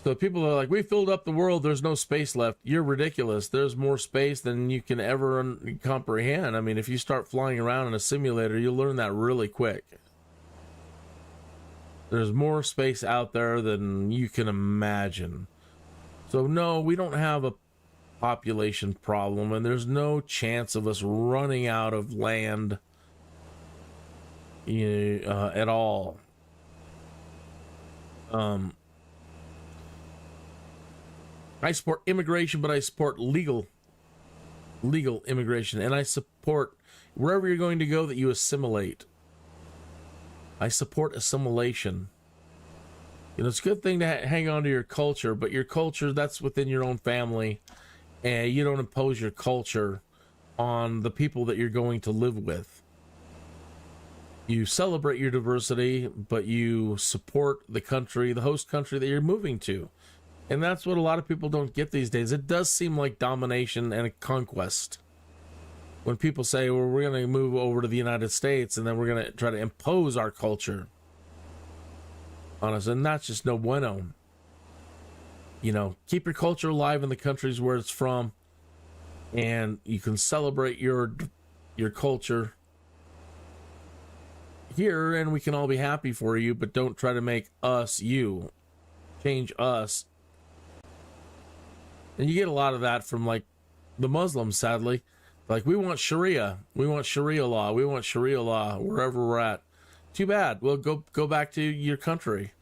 So people are like, we filled up the world, there's no space left. You're ridiculous. There's more space than you can ever comprehend. I mean, if you start flying around in a simulator, you'll learn that really quick. There's more space out there than you can imagine. So no, we don't have a population problem, and there's no chance of us running out of land at all. I support immigration, but I support legal immigration, and I support wherever you're going to go that you assimilate. I support assimilation. It's a good thing to hang on to your culture, but your culture, that's within your own family, and you don't impose your culture on the people that you're going to live with. You celebrate your diversity, but you support the country, the host country that you're moving to. And that's what a lot of people don't get these days. It does seem like domination and a conquest. when people say, well, we're going to move over to the United States and then we're going to try to impose our culture on us, and that's just no bueno. You know, keep your culture alive in the countries where it's from, and you can celebrate your culture here, and we can all be happy for you, but don't try to make us you. Change us. And you get a lot of that from, like, the Muslims, sadly. Like, we want Sharia. We want Sharia law. We want Sharia law wherever we're at. Too bad. Well, go back to your country.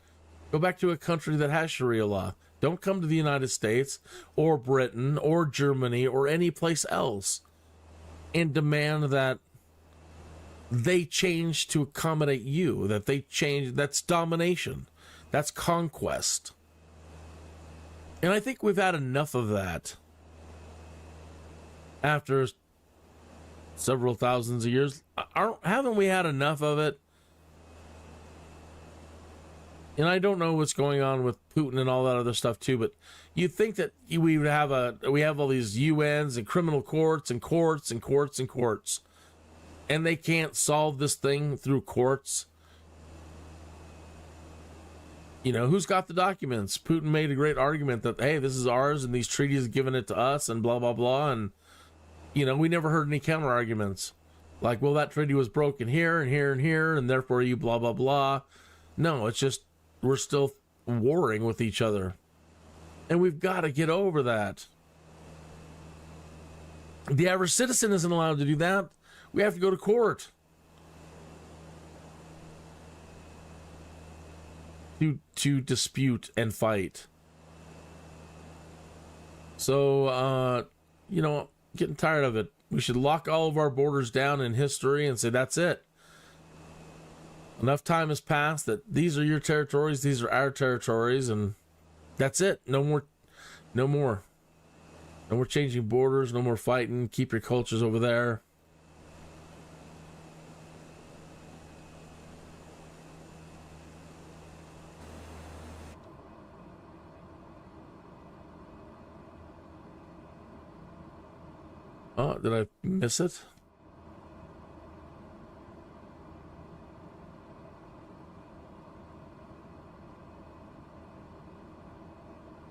Go back to a country that has Sharia law. Don't come to the United States or Britain or Germany or any place else and demand that they change to accommodate you, that they change. That's domination. That's conquest. And I think we've had enough of that. After several thousands of years, haven't we had enough of it? And I don't know what's going on with Putin and all that other stuff too, but you'd think that we have all these UNs and criminal courts and courts and courts and courts, and they can't solve this thing through courts. You know, who's got the documents? Putin made a great argument that, hey, this is ours and these treaties given it to us and blah, blah, blah. And, you know, we never heard any counter arguments. Like, well, that treaty was broken here and here and here, and therefore you blah, blah, blah. No, it's just we're still warring with each other. And we've got to get over that. The average citizen isn't allowed to do that. We have to go to court. To dispute and fight. So, you know, getting tired of it. We should lock all of our borders down in history and say, that's it. Enough time has passed that these are your territories, these are our territories, and that's it. No more. No more changing borders, no more fighting. Keep your cultures over there. Oh, did I miss it?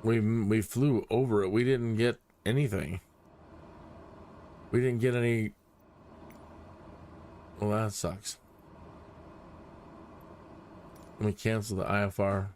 We flew over it. We didn't get anything. We didn't get any. Well, that sucks. Let me cancel the IFR.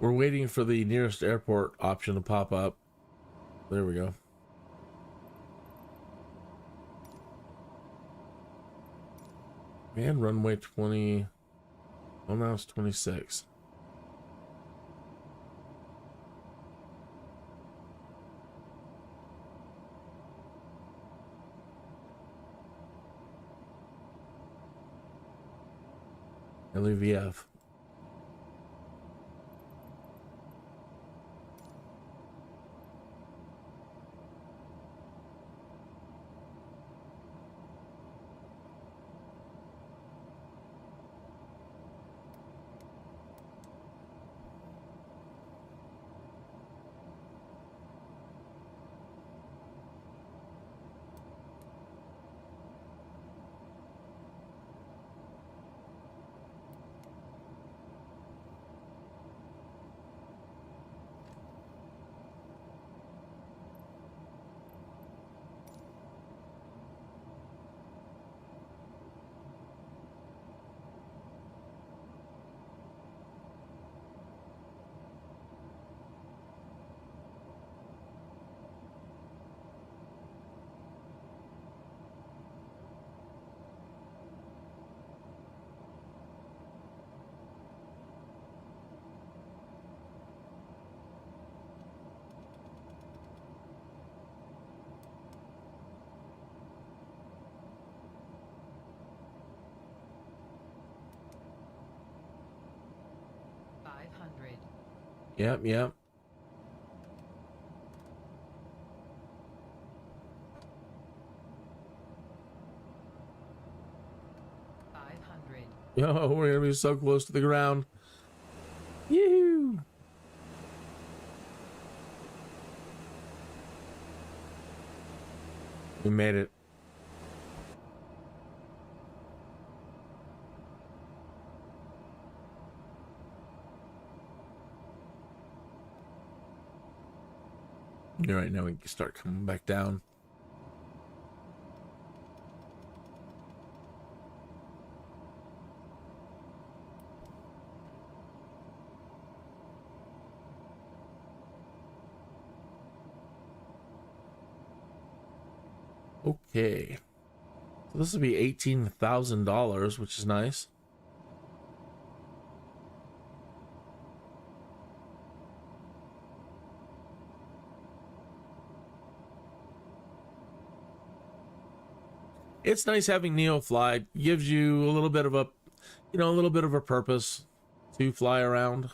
We're waiting for the nearest airport option to pop up. There we go. Man, runway 20. Oh, now it's 26. LEVF. Yep, yep. Yo, we're gonna be so close to the ground. Yoo! We made it. All right, now we can start coming back down. Okay, so this will be $18,000, which is nice. It's nice having Neofly. Gives you a little bit of a, a little bit of a purpose to fly around.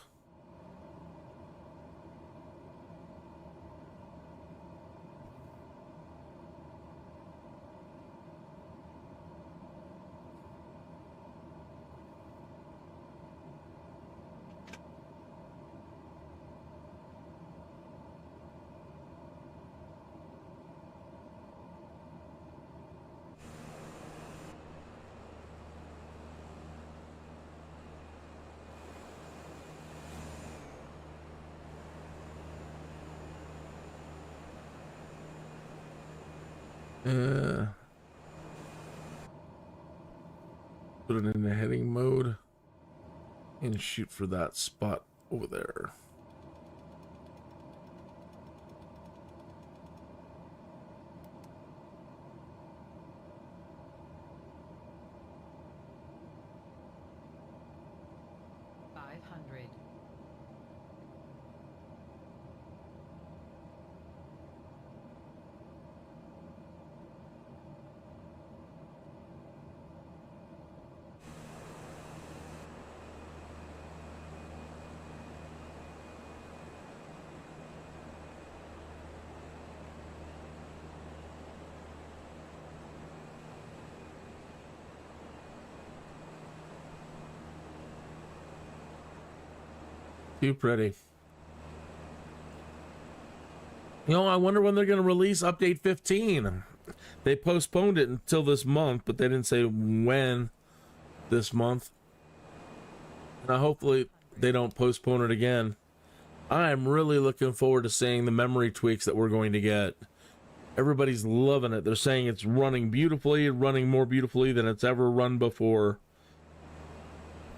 Put it in the heading mode and shoot for that spot over there. Too pretty. I wonder when they're going to release update 15. They postponed it until this month, but they didn't say when this month. Now, hopefully they don't postpone it again. I'm really looking forward to seeing the memory tweaks that we're going to get. Everybody's loving it. They're saying it's running beautifully, running more beautifully than it's ever run before.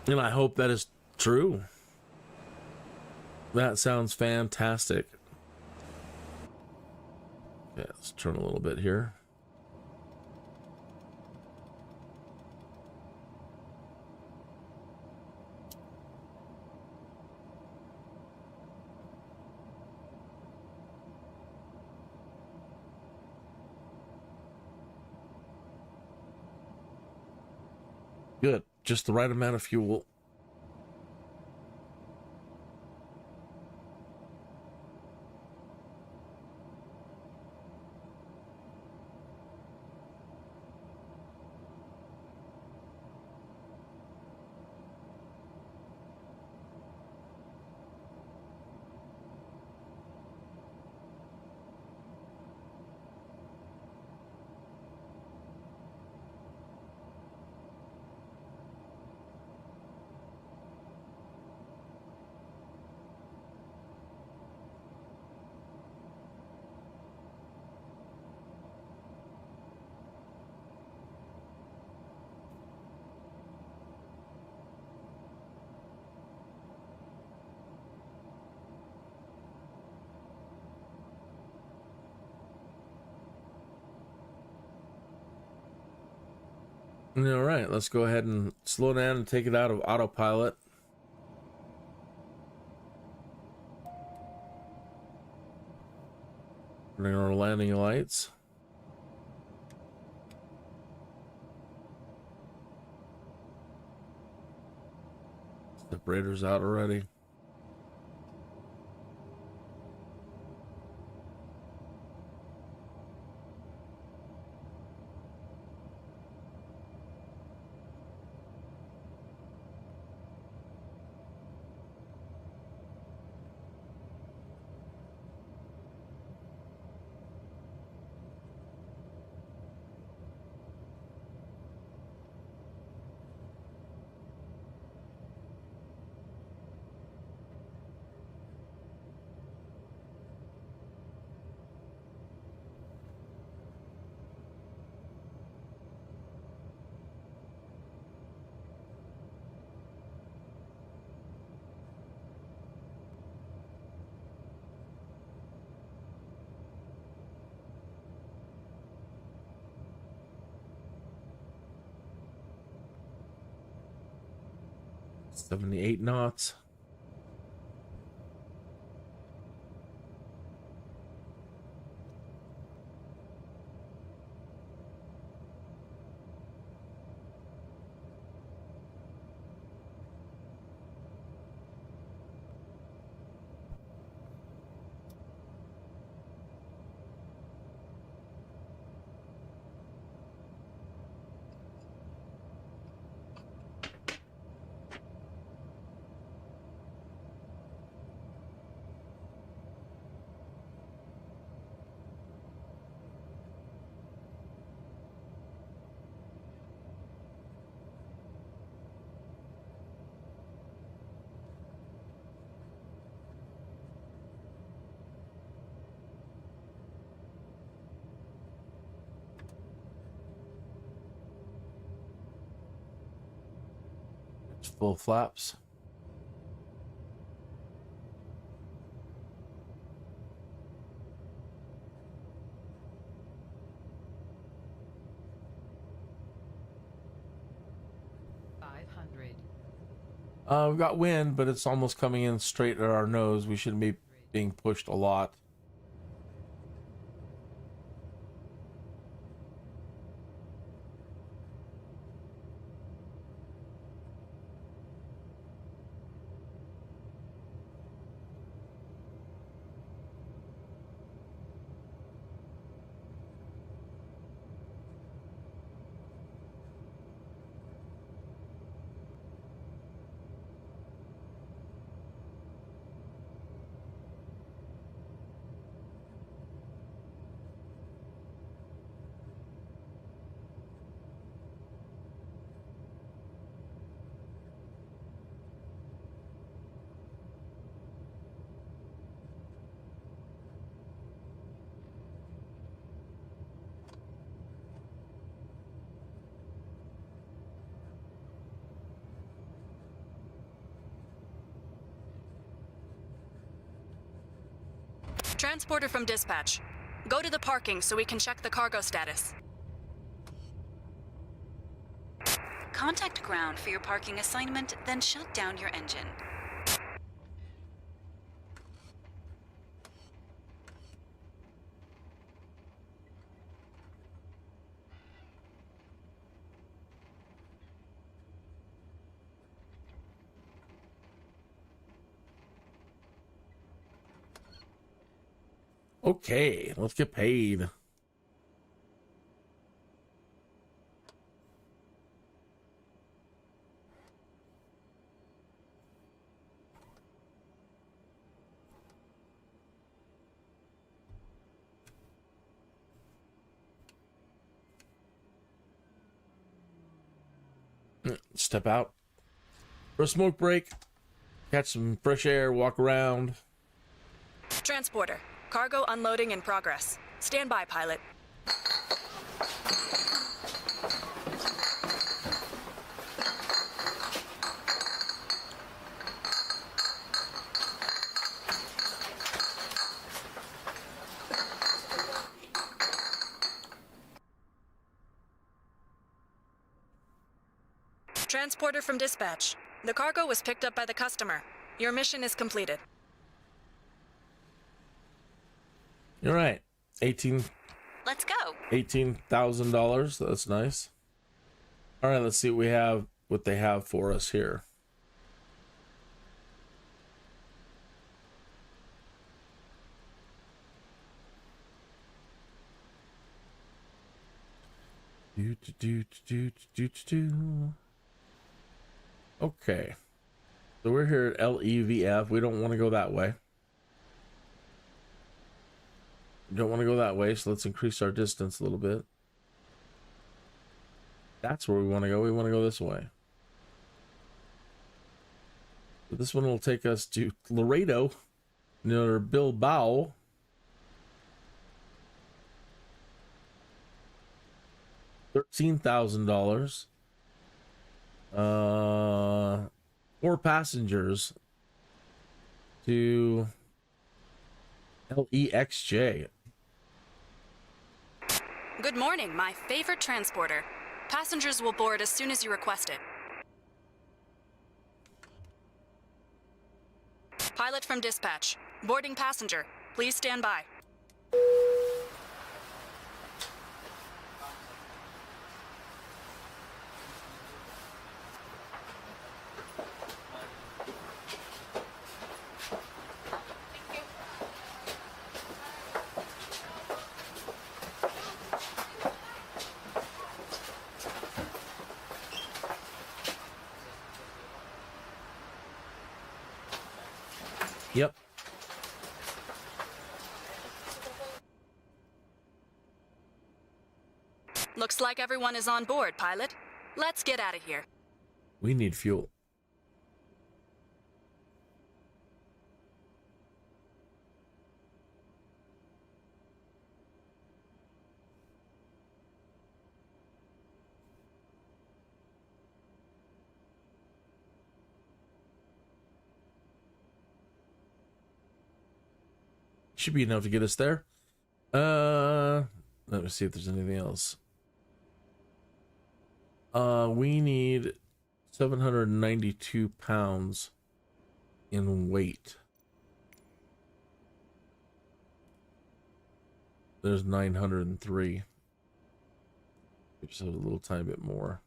And I hope that is true. That sounds fantastic. Yeah, let's turn a little bit here. Good, just the right amount of fuel. All right, let's go ahead and slow down and take it out of autopilot. Bring our landing lights. Separator's out already. 78 knots. Full flaps. We've got wind, but it's almost coming in straight at our nose. We shouldn't be being pushed a lot. Transporter from dispatch. Go to the parking so we can check the cargo status. Contact ground for your parking assignment, then shut down your engine. Okay, let's get paid. Step out for a smoke break, catch some fresh air, walk around. Transporter. Cargo unloading in progress. Stand by, pilot. Transporter from dispatch. The cargo was picked up by the customer. Your mission is completed. You're right. Let's go. $18,000. That's nice. All right, let's see what they have for us here. Okay. So we're here at LEVF. We don't want to go that way. Don't want to go that way, so let's increase our distance a little bit. That's where we want to go. We want to go this way. So this one will take us to Laredo, near Bilbao. $13,000. 4 passengers to LEXJ. Good morning, my favorite transporter. Passengers will board as soon as you request it. Pilot from dispatch. Boarding passenger. Please stand by. Yep. Looks like everyone is on board, pilot. Let's get out of here. We need fuel. Should be enough to get us there. Let me see if there's anything else. We need 792 pounds in weight. There's 903. Just a little tiny bit more.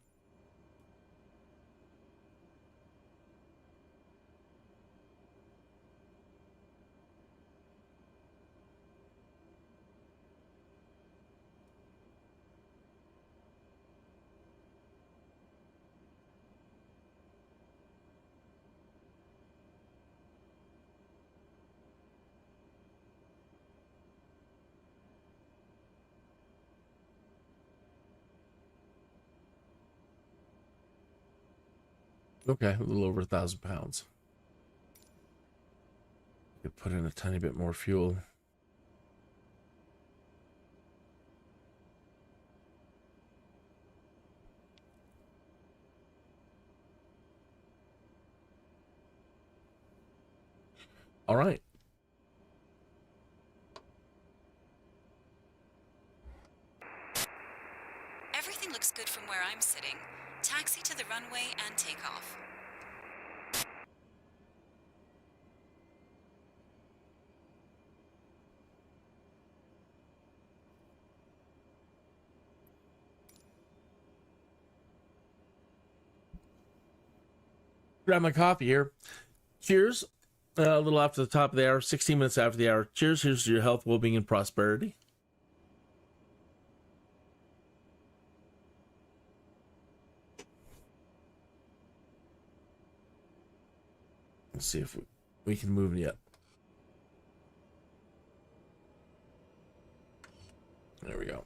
Okay, a little over 1,000 pounds. Could put in a tiny bit more fuel. All right. Everything looks good from where I'm sitting. Taxi to the runway and takeoff. Grab my coffee here. Cheers. A little after the top of the hour, 16 minutes after the hour. Cheers. Here's to your health, well-being, and prosperity. Let's see if we can move it yet. There we go.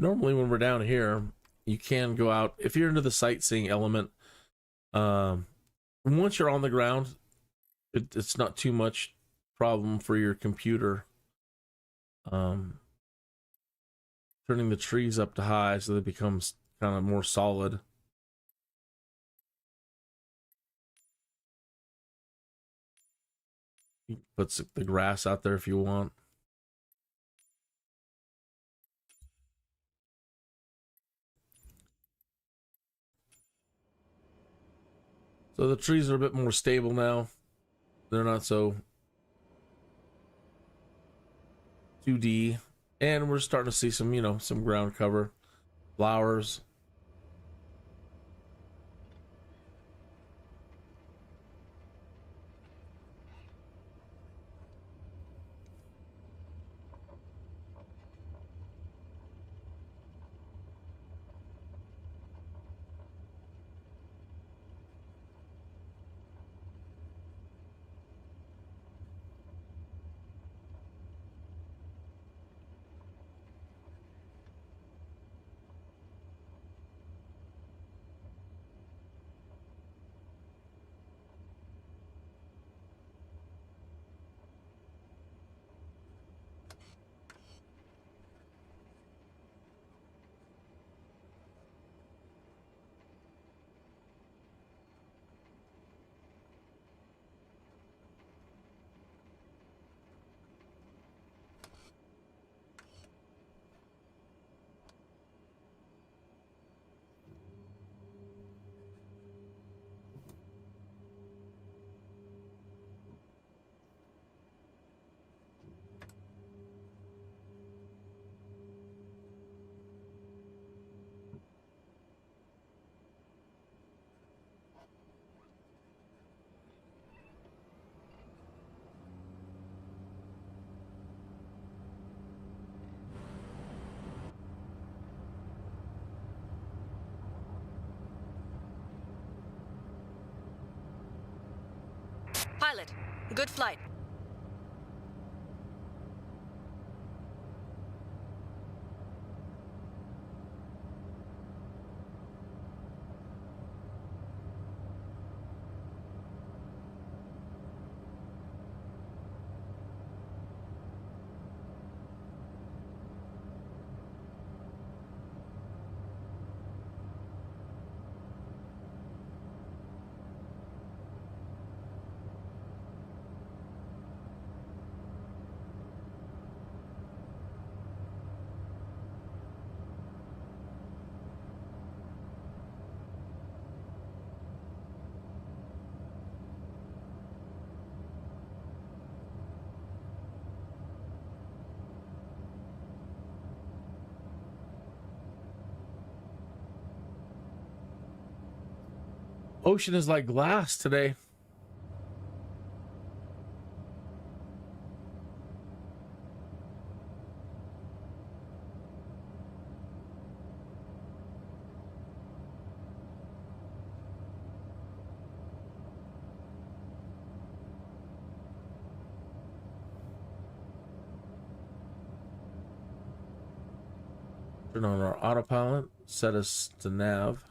Normally when we're down here, you can go out if you're into the sightseeing element. Once you're on the ground, it's not too much problem for your computer. Turning the trees up to high so they become kind of more solid. You can put the grass out there if you want. So the trees are a bit more stable now. They're not so 2D. And we're starting to see some, some ground cover. Flowers. Pilot, good flight. Ocean is like glass today. Turn on our autopilot, set us to nav.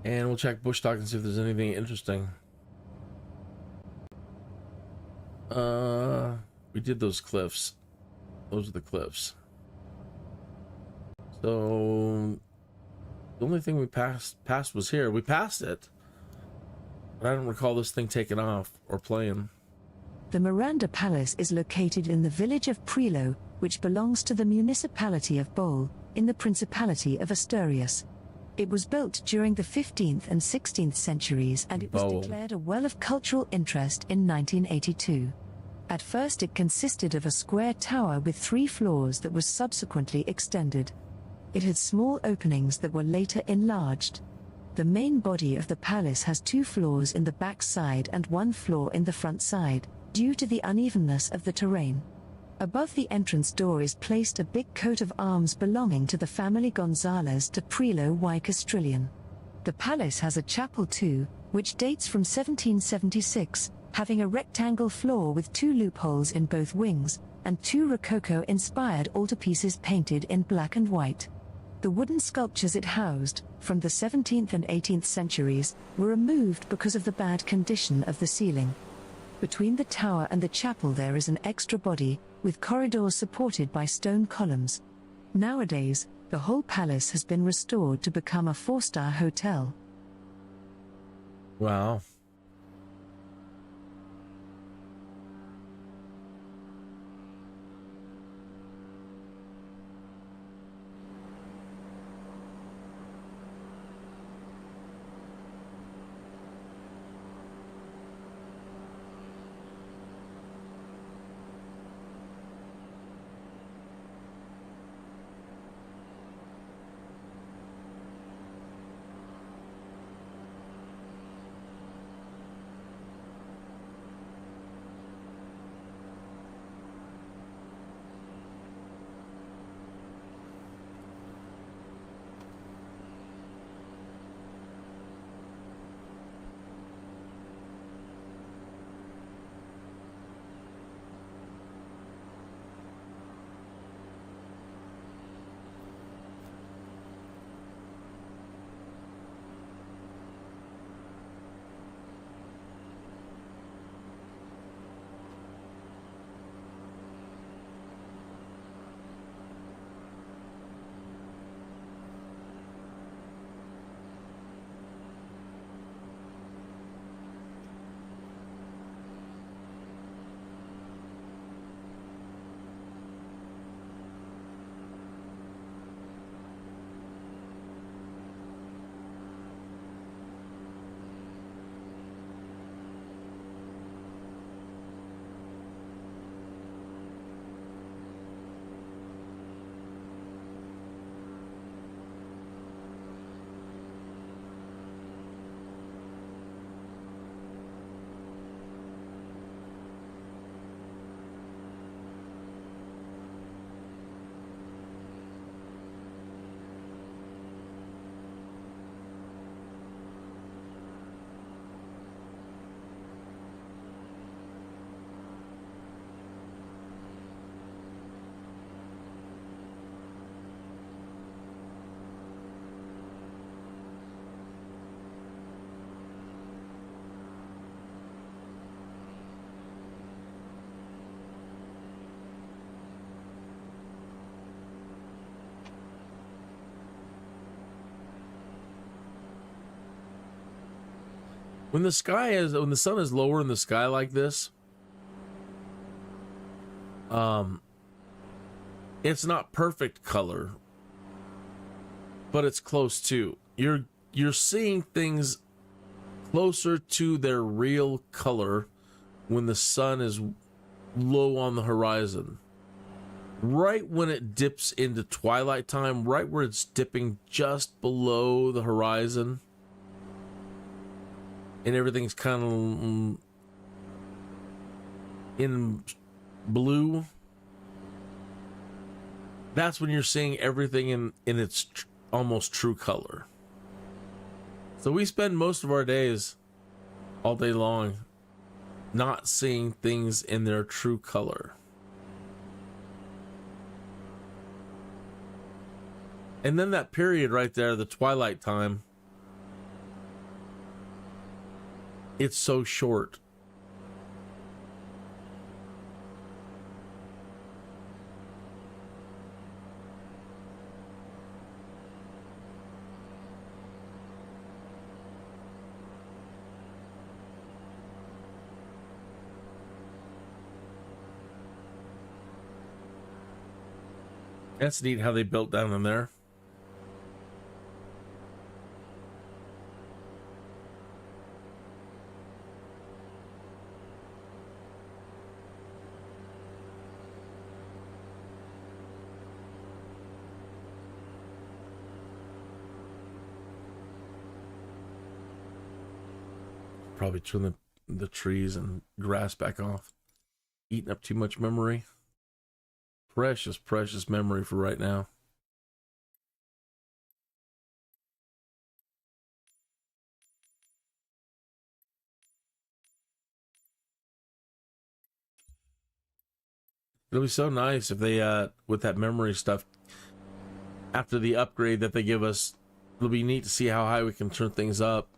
And we'll check Bushtalk and see if there's anything interesting. We did those cliffs. Those are the cliffs. So the only thing we passed was here. We passed it, but I don't recall this thing taking off or playing. The Miranda Palace is located in the village of Prilo, which belongs to the municipality of Bol, in the Principality of Asturias. It was built during the 15th and 16th centuries, and it was declared a well of cultural interest in 1982. At first it consisted of a square tower with 3 floors that was subsequently extended. It had small openings that were later enlarged. The main body of the palace has 2 floors in the back side and 1 floor in the front side, due to the unevenness of the terrain. Above the entrance door is placed a big coat of arms belonging to the family Gonzalez de Prilo y Castrillion. The palace has a chapel too, which dates from 1776, having a rectangle floor with 2 loopholes in both wings, and 2 Rococo-inspired altarpieces painted in black and white. The wooden sculptures it housed, from the 17th and 18th centuries, were removed because of the bad condition of the ceiling. Between the tower and the chapel there is an extra body, with corridors supported by stone columns. Nowadays, the whole palace has been restored to become a 4-star hotel. Wow. when the sun is lower in the sky like this, it's not perfect color, but it's close to. You're seeing things closer to their real color when the sun is low on the horizon. Right when it dips into twilight time, right where it's dipping just below the horizon, and everything's kind of in blue, that's when you're seeing everything in its almost true color. So we spend most of our days, all day long, not seeing things in their true color. And then that period right there, the twilight time, it's so short. That's neat how they built down in there. Probably turn the trees and grass back off. Eating up too much memory. Precious, precious memory for right now. It'll be so nice if they, with that memory stuff, after the upgrade that they give us, it'll be neat to see how high we can turn things up.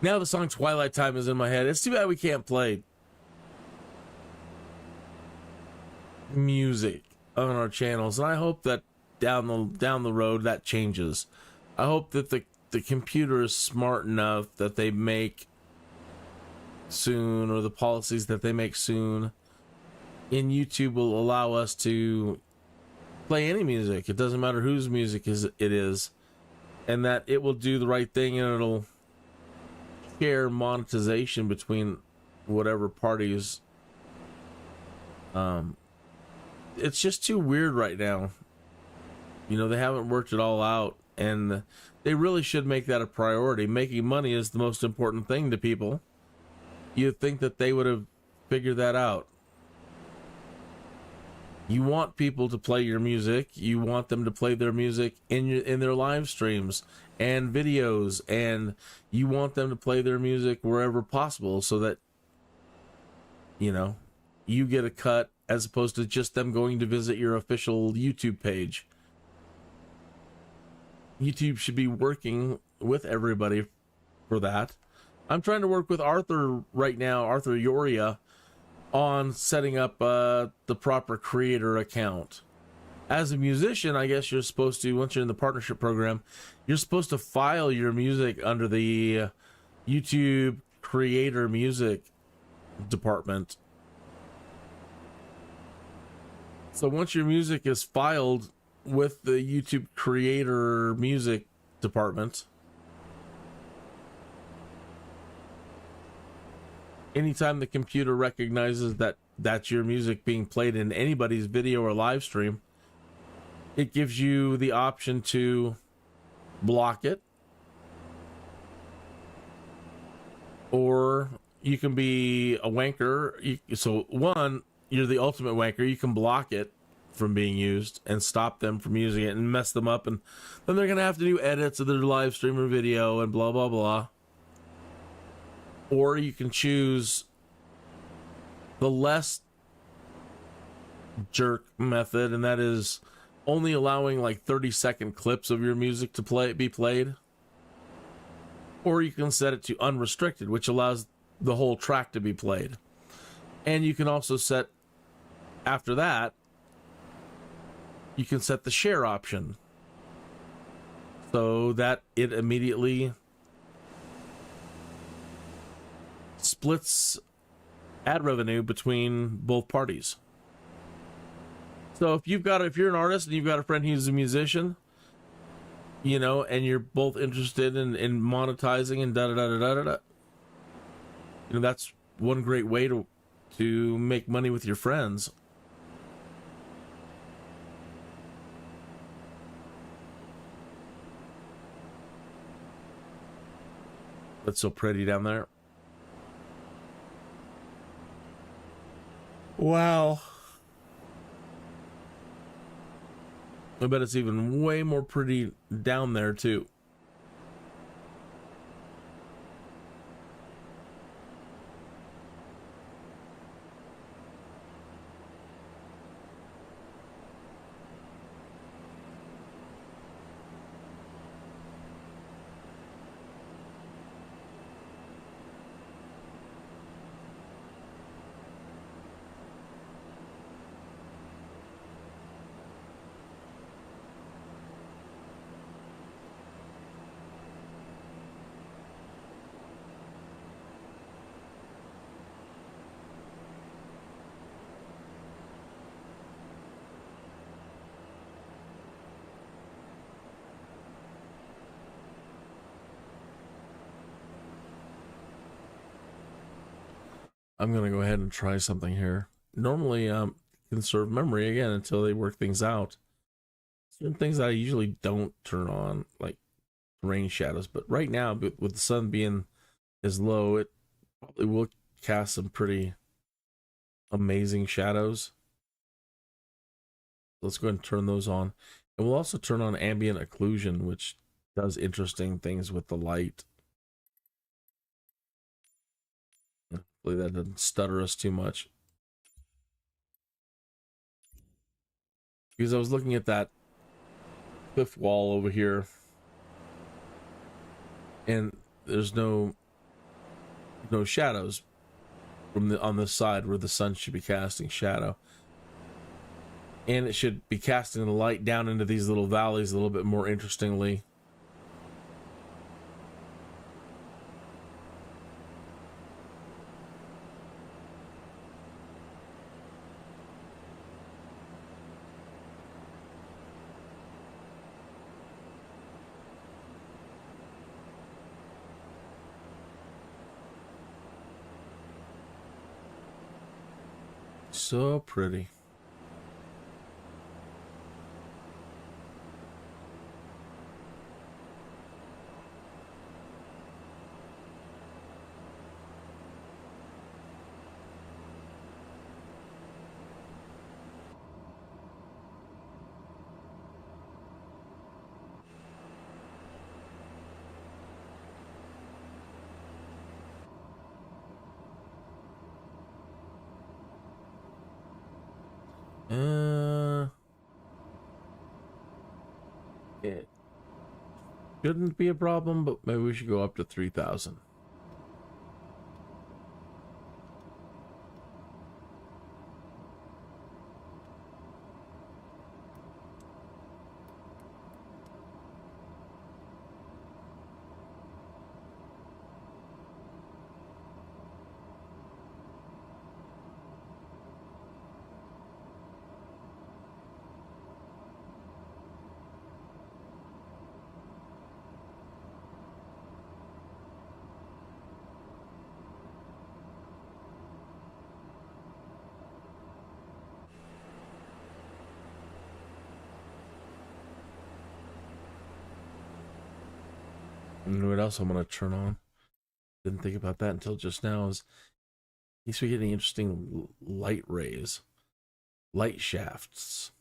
Now the song Twilight Time is in my head. It's too bad we can't play music on our channels, and I hope that down the road that changes. I hope that the computer is smart enough that they make soon, or the policies that they make soon in YouTube will allow us to play any music. It doesn't matter whose music it is, and that it will do the right thing, and it'll share monetization between whatever parties. It's just too weird right now. You know, they haven't worked it all out, and they really should make that a priority. Making money is the most important thing to people. You'd think that they would have figured that out. You want people to play your music. You want them to play their music in their live streams and videos, and you want them to play their music wherever possible, so that, you know, you get a cut as opposed to just them going to visit your official YouTube page. YouTube should be working with everybody for that. I'm trying to work with Arthur right now, Arthur Yoria, on setting up the proper creator account. As a musician, I guess you're supposed to, once you're in the partnership program, you're supposed to file your music under the YouTube creator music department. So once your music is filed with the YouTube creator music department, anytime the computer recognizes that that's your music being played in anybody's video or live stream, it gives you the option to block it, or you can be a wanker. So one, you're the ultimate wanker. You can block it from being used and stop them from using it and mess them up, and then they're going to have to do edits of their live stream or video and blah, blah, blah. Or you can choose the less jerk method, and that is only allowing like 30-second clips of your music to be played. Or you can set it to unrestricted, which allows the whole track to be played. And you can also set, after that, you can set the share option so that it immediately splits ad revenue between both parties. So if you're an artist and you've got a friend who's a musician, you know, and you're both interested in monetizing and da-da-da-da-da-da, you know, that's one great way to make money with your friends. That's so pretty down there. Wow. I bet it's even way more pretty down there too. I'm going to go ahead and try something here. Normally, conserve memory again until they work things out. Certain things that I usually don't turn on, like rain shadows, but right now, with the sun being as low, it probably will cast some pretty amazing shadows. Let's go ahead and turn those on. And we'll also turn on ambient occlusion, which does interesting things with the light. Hopefully that doesn't stutter us too much. Because I was looking at that cliff wall over here, and there's no shadows from on this side where the sun should be casting shadow, and it should be casting the light down into these little valleys a little bit more interestingly. So pretty. It shouldn't be a problem, but maybe we should go up to 3,000. You know what else I'm going to turn on? Didn't think about that until just now. Is in case we get any interesting light rays, light shafts.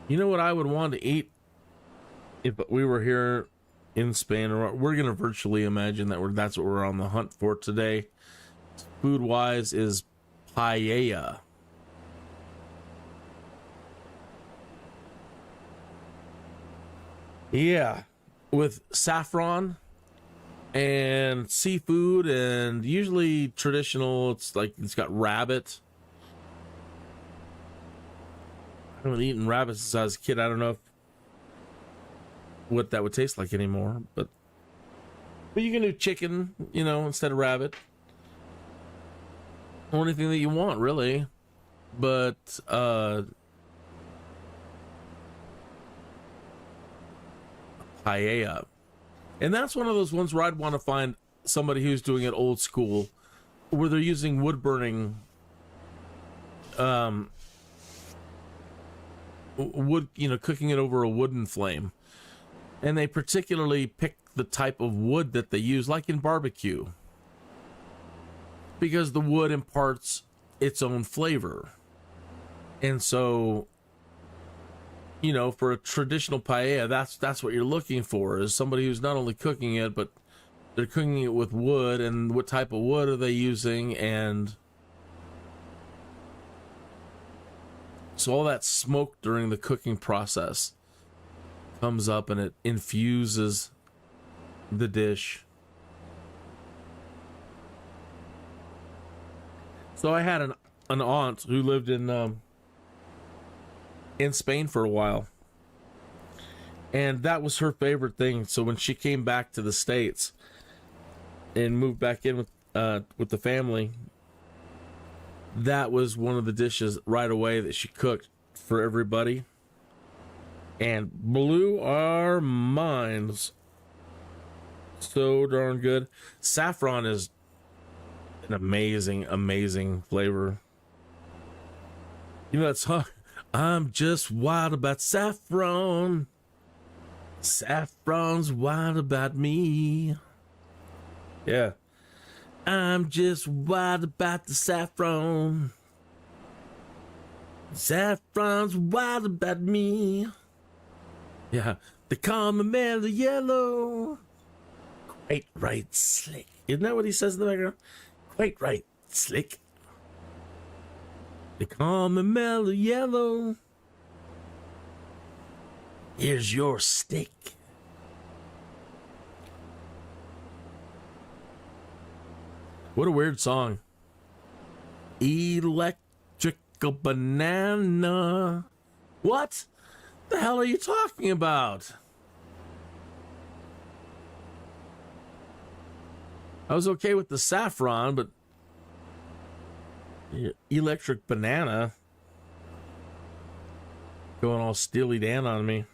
You know what I would want to eat if we were here in Spain? Or we're gonna virtually imagine that that's what we're on the hunt for today. Food wise is paella. Yeah, with saffron and seafood, and usually traditional. It's like it's got rabbit. I haven't eaten rabbit since I was a kid. I don't know what that would taste like anymore, but you can do chicken, you know, instead of rabbit. Or anything that you want, really. But paella. And that's one of those ones where I'd want to find somebody who's doing it old school, where they're using wood burning, wood, you know, cooking it over a wooden flame. And they particularly pick the type of wood that they use, like in barbecue, because the wood imparts its own flavor. And so, you know, for a traditional paella, that's what you're looking for, is somebody who's not only cooking it, but they're cooking it with wood, and what type of wood are they using, and so all that smoke during the cooking process comes up and it infuses the dish. So I had an aunt who lived in Spain for a while, and that was her favorite thing. So when she came back to the States and moved back in with the family, that was one of the dishes right away that she cooked for everybody, and blew our minds. So darn good. Saffron is an amazing flavor. You know that song, I'm just wild about saffron. Saffron's wild about me. Yeah. I'm just wild about the saffron. Saffron's wild about me. Yeah. They call me mellow yellow. Quite right, slick. Isn't that what he says in the background? Quite right, slick. They call me mellow yellow. Here's your stick. What a weird song. Electrical banana. What the hell are you talking about? I was okay with the saffron, but electric banana going all Steely Dan on me.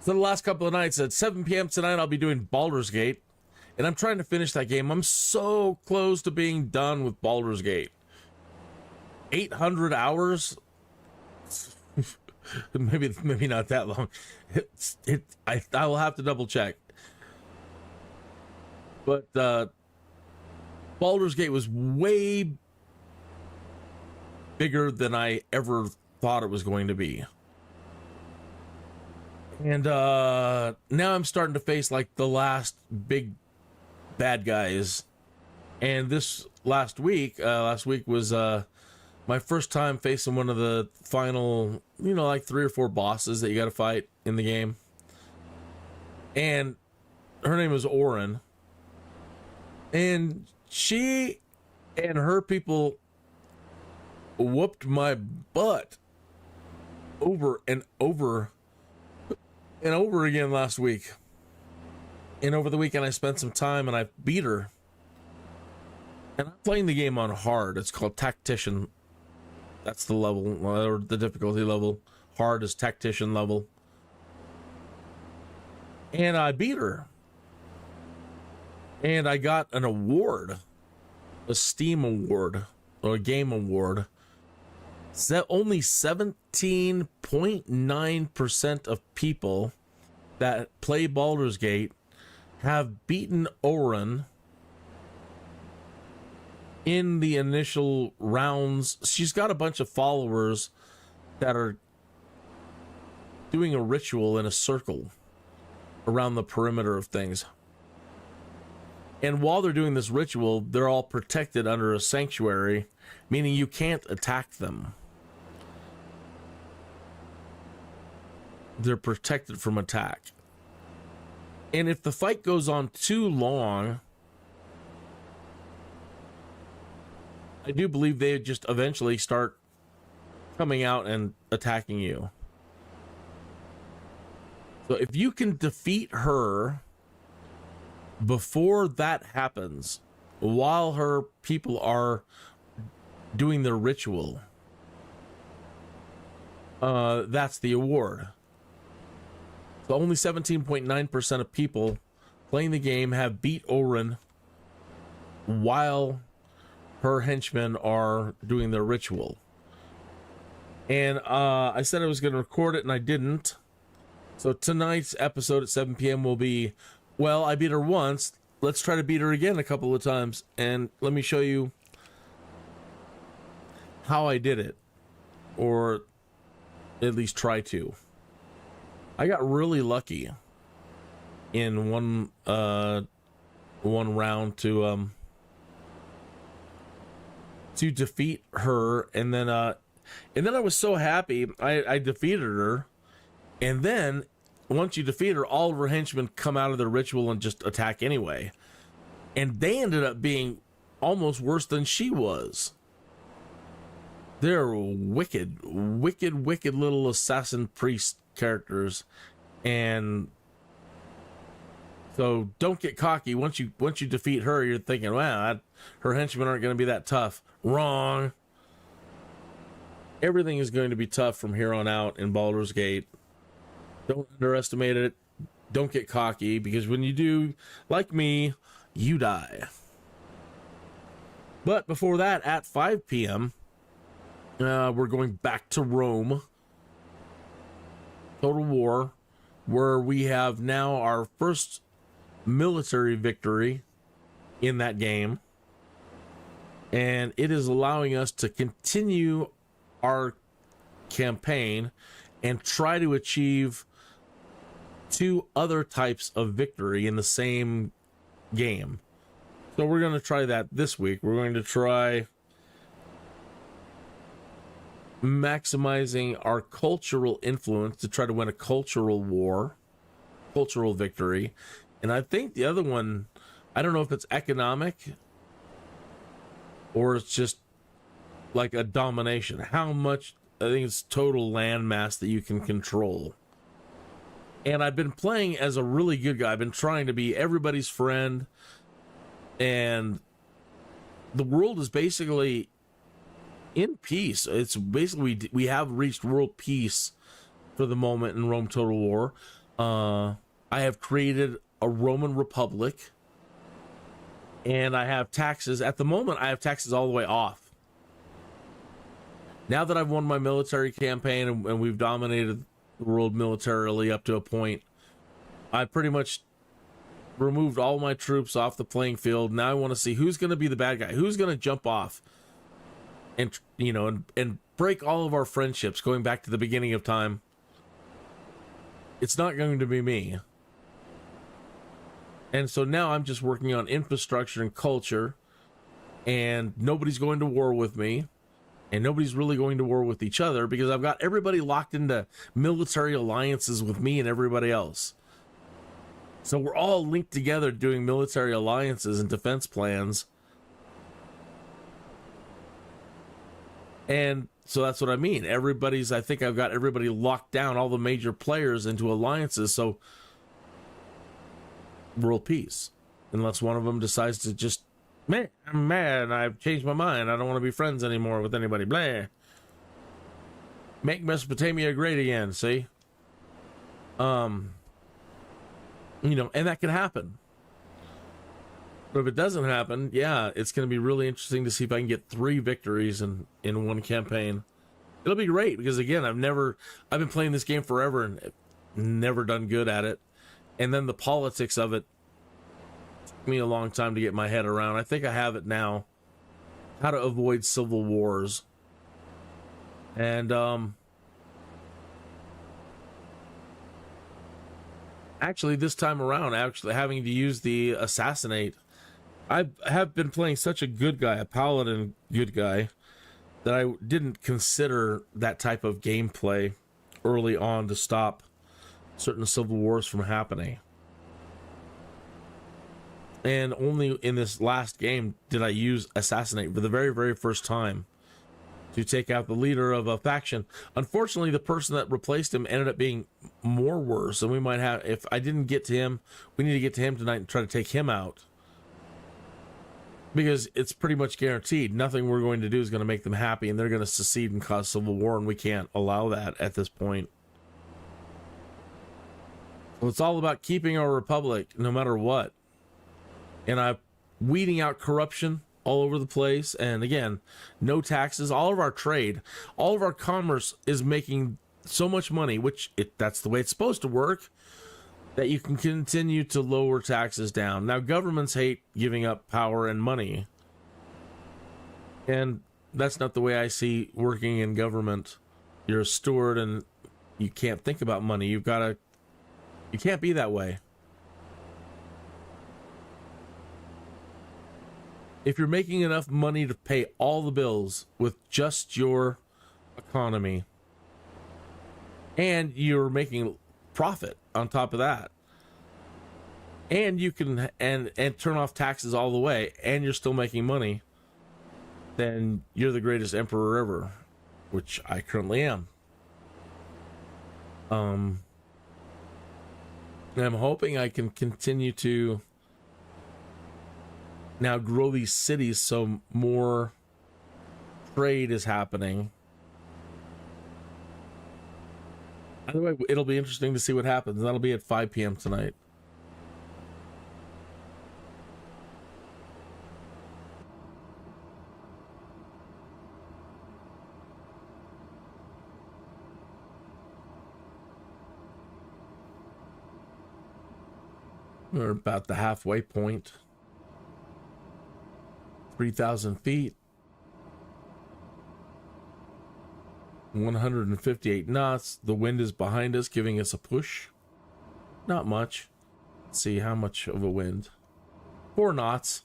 So the last couple of nights at 7 p.m. tonight, I'll be doing Baldur's Gate, and I'm trying to finish that game. I'm so close to being done with Baldur's Gate. 800 hours? maybe not that long. I will have to double check. But Baldur's Gate was way bigger than I ever thought it was going to be. And now I'm starting to face like the last big bad guys. And this last week was my first time facing one of the final, you know, like 3 or 4 bosses that you got to fight in the game. And her name is Orin. And she and her people whooped my butt over and over and over again last week. And over the weekend I spent some time and I beat her. And I'm playing the game on hard. It's called Tactician. That's the level, or the difficulty level. Hard is Tactician level. And I beat her. And I got an award. A Steam award. Or a game award. Only 17.9% of people that play Baldur's Gate have beaten Orin in the initial rounds, she's got a bunch of followers that are doing a ritual in a circle around the perimeter of things. And while they're doing this ritual, they're all protected under a sanctuary, meaning you can't attack them. They're protected from attack. And if the fight goes on too long, I do believe they just eventually start coming out and attacking you. So if you can defeat her before that happens, while her people are doing their ritual, that's the award. So only 17.9% of people playing the game have beat Oren while her henchmen are doing their ritual. And I said I was going to record it, and I didn't. So tonight's episode at 7 p.m. will be, well, I beat her once. Let's try to beat her again a couple of times. And let me show you how I did it. Or at least try to. I got really lucky in one round to defeat her, and then I was so happy I defeated her. And then once you defeat her, all of her henchmen come out of their ritual and just attack anyway. And they ended up being almost worse than she was. They're wicked little assassin priest characters. And so don't get cocky. Once you defeat her, you're thinking, wow, her henchmen aren't going to be that tough. Wrong. Everything is going to be tough from here on out in Baldur's Gate. Don't underestimate it. Don't get cocky, because when you do, like me, you die. But before that, at 5 p.m., we're going back to Rome. Total War, where we have now our first military victory in that game. And it is allowing us to continue our campaign and try to achieve 2 other types of victory in the same game. So we're going to try that this week. We're going to try maximizing our cultural influence to try to win a cultural war, cultural victory. And I think the other one, I don't know if it's economic or it's just like a domination. How much, I think it's total landmass that you can control. And I've been playing as a really good guy. I've been trying to be everybody's friend. And the world is basically in peace. It's basically, we have reached world peace for the moment in Rome Total War. I have created a Roman Republic. And I have taxes. At the moment, I have taxes all the way off. Now that I've won my military campaign and we've dominated the world militarily up to a point, I pretty much removed all my troops off the playing field. Now I want to see who's going to be the bad guy, who's going to jump off and, you know, and break all of our friendships going back to the beginning of time. It's not going to be me. And so now I'm just working on infrastructure and culture, and nobody's going to war with me. And nobody's really going to war with each other, because I've got everybody locked into military alliances with me and everybody else. So we're all linked together doing military alliances and defense plans. And so that's what I mean. I think I've got everybody locked down, all the major players into alliances. So world peace. Unless one of them decides to just, man, I'm mad. I've changed my mind. I don't want to be friends anymore with anybody. Blah. Make Mesopotamia great again. See? You know, and that can happen. But if it doesn't happen, yeah, it's going to be really interesting to see if I can get 3 victories in one campaign. It'll be great because, again, I've been playing this game forever and never done good at it. And then the politics of it took me a long time to get my head around. I think I have it now. how to avoid civil wars. And actually this time around, actually having to use the assassinate, I have been playing such a good guy, a paladin good guy, that I didn't consider that type of gameplay early on to stop certain civil wars from happening. And only in this last game did I use assassinate for the very, very first time to take out the leader of a faction. Unfortunately, the person that replaced him ended up being more worse, and we might have, if I didn't get to him, we need to get to him tonight and try to take him out. Because it's pretty much guaranteed nothing we're going to do is going to make them happy, and they're going to secede and cause civil war, and we can't allow that at this point. So it's all about keeping our republic no matter what. And I'm weeding out corruption all over the place. And again, no taxes. All of our trade, all of our commerce is making so much money, which that's the way it's supposed to work, that you can continue to lower taxes down. Now, governments hate giving up power and money. And that's not the way I see working in government. You're a steward and you can't think about money. You can't be that way. If you're making enough money to pay all the bills with just your economy, and you're making profit on top of that, and you can and turn off taxes all the way, and you're still making money, then you're the greatest emperor ever, which I currently am. I'm hoping I can continue to now grow these cities so more trade is happening. By the way, it'll be interesting to see what happens. That'll be at 5 p.m. tonight. We're about the halfway point. 3,000 feet. 158 knots. The wind is behind us, giving us a push. Not much. Let's see how much of a wind. 4 knots.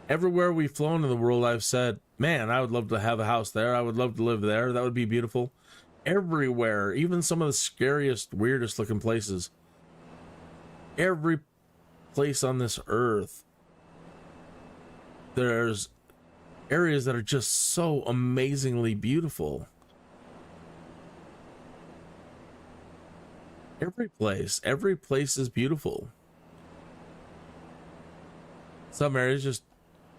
Everywhere we've flown in the world, I've said, man, I would love to have a house there. I would love to live there. That would be beautiful. Everywhere, even some of the scariest, weirdest looking places. Every place on this earth, there's areas that are just so amazingly beautiful. Every place is beautiful. Some areas just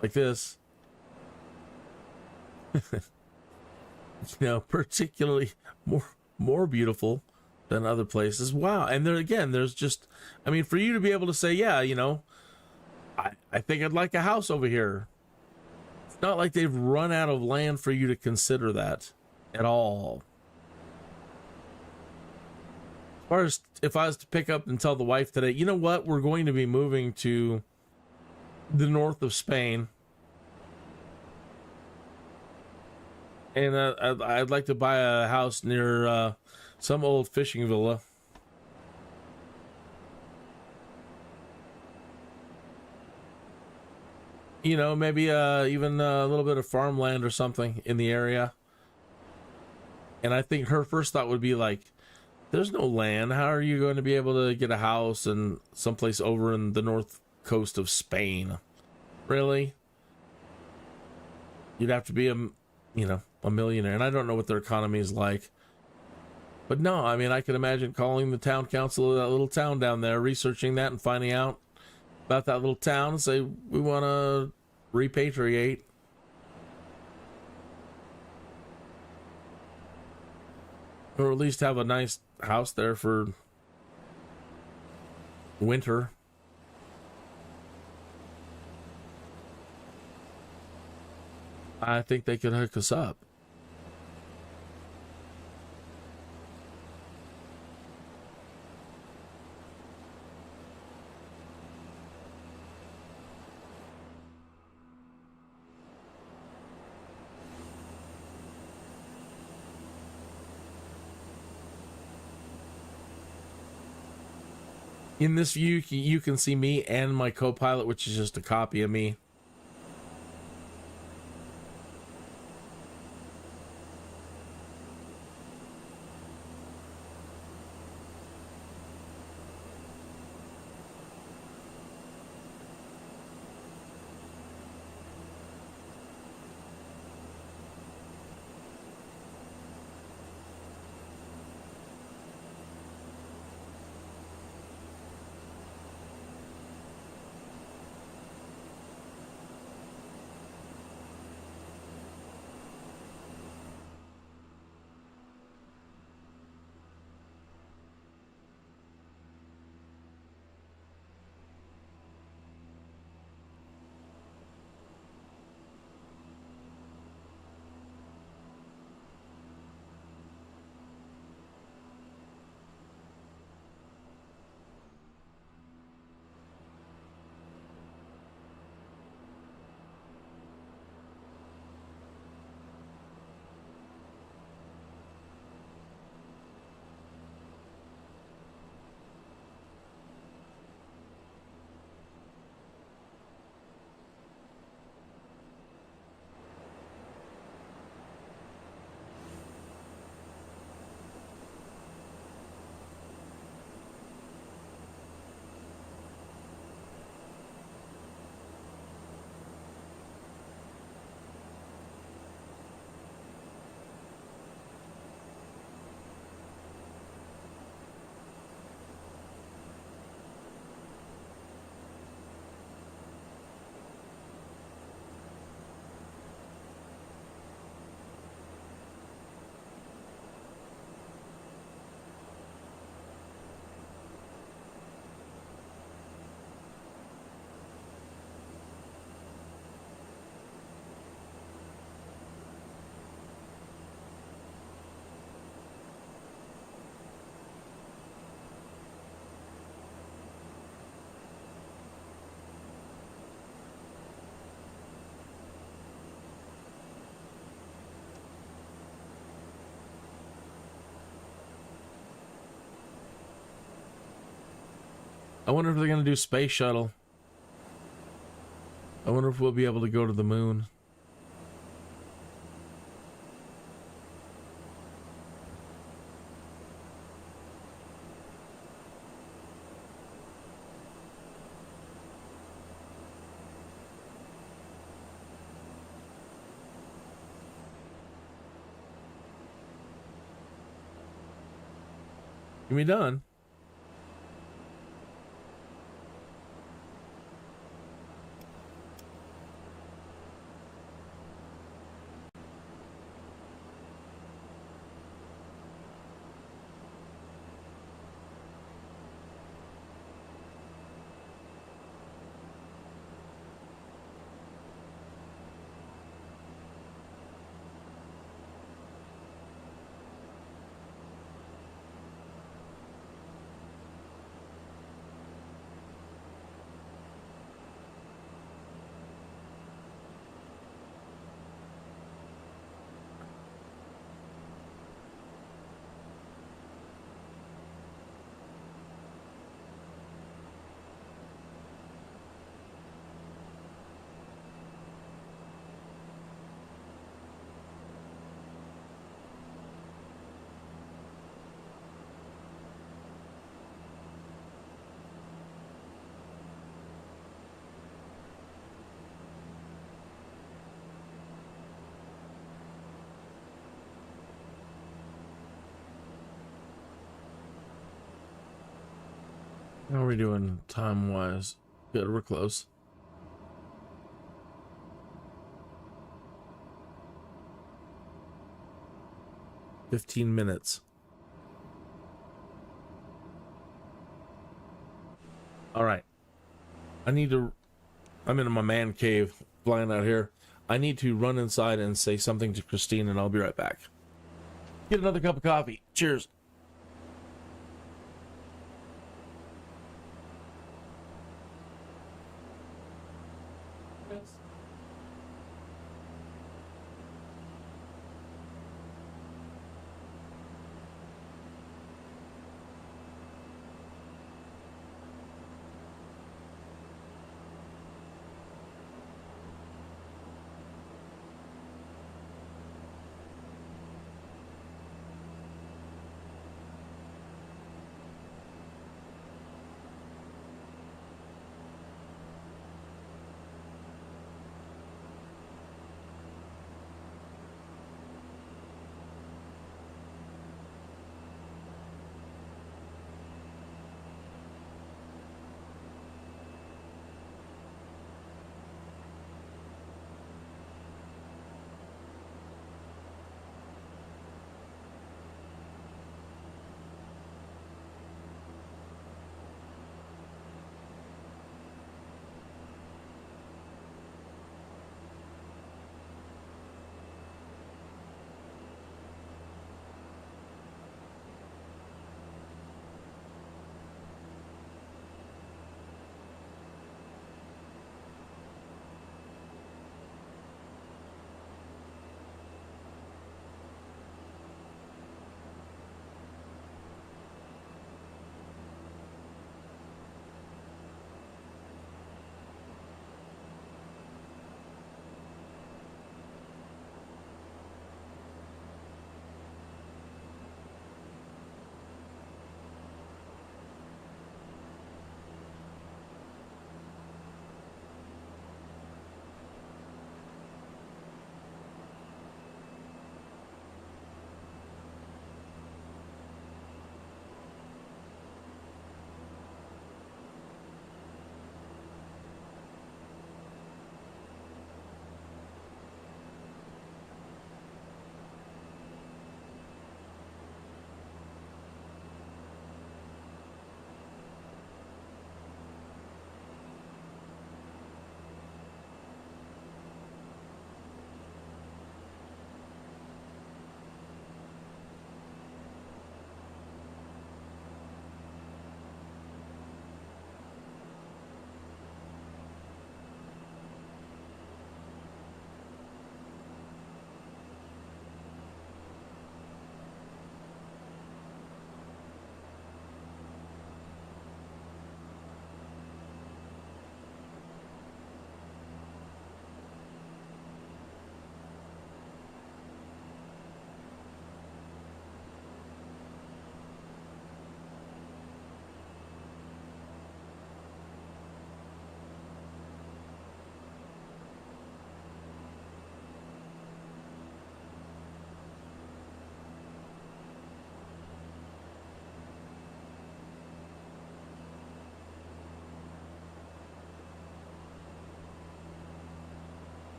like this, particularly more beautiful than other places. Wow. And there again, there's just, I mean, for you to be able to say, yeah, I think I'd like a house over here. It's not like they've run out of land for you to consider that at all. As far as if I was to pick up and tell the wife today, you know what, we're going to be moving to the north of Spain, and I'd like to buy a house near some old fishing villa. Maybe even a little bit of farmland or something in the area. And I think her first thought would be like, there's no land. How are you going to be able to get a house in someplace over in the north coast of Spain? Really? You'd have to be a millionaire, and I don't know what their economy is like. But no, I mean, I can imagine calling the town council of that little town down there, researching that and finding out about that little town and say, we want to repatriate. Or at least have a nice house there for winter. I think they could hook us up. In this view, you can see me and my co-pilot, which is just a copy of me. I wonder if they're going to do space shuttle. I wonder if we'll be able to go to the moon. You be done? How are we doing time-wise? Good, we're close. "15 minutes. I need to. I'm in my man cave flying out here. I need to run inside and say something to Christine, and I'll be right back. Get another cup of coffee. Cheers.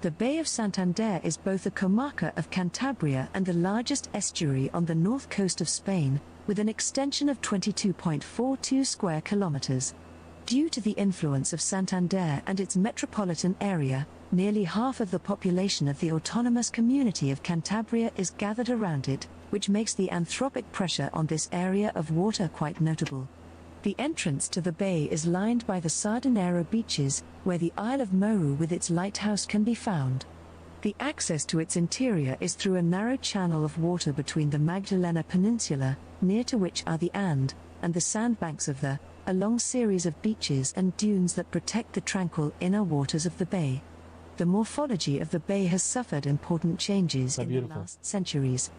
The Bay of Santander is both a comarca of Cantabria and the largest estuary on the north coast of Spain, with an extension of 22.42 square kilometers. Due to the influence of Santander and its metropolitan area, nearly half of the population of the autonomous community of Cantabria is gathered around it, which makes the anthropic pressure on this area of water quite notable. The entrance to the bay is lined by the Sardinero beaches, where the Isle of Moru with its lighthouse can be found. The access to its interior is through a narrow channel of water between the Magdalena Peninsula, near to which are the and the sandbanks of a long series of beaches and dunes that protect the tranquil inner waters of the bay. The morphology of the bay has suffered important changes in the last centuries.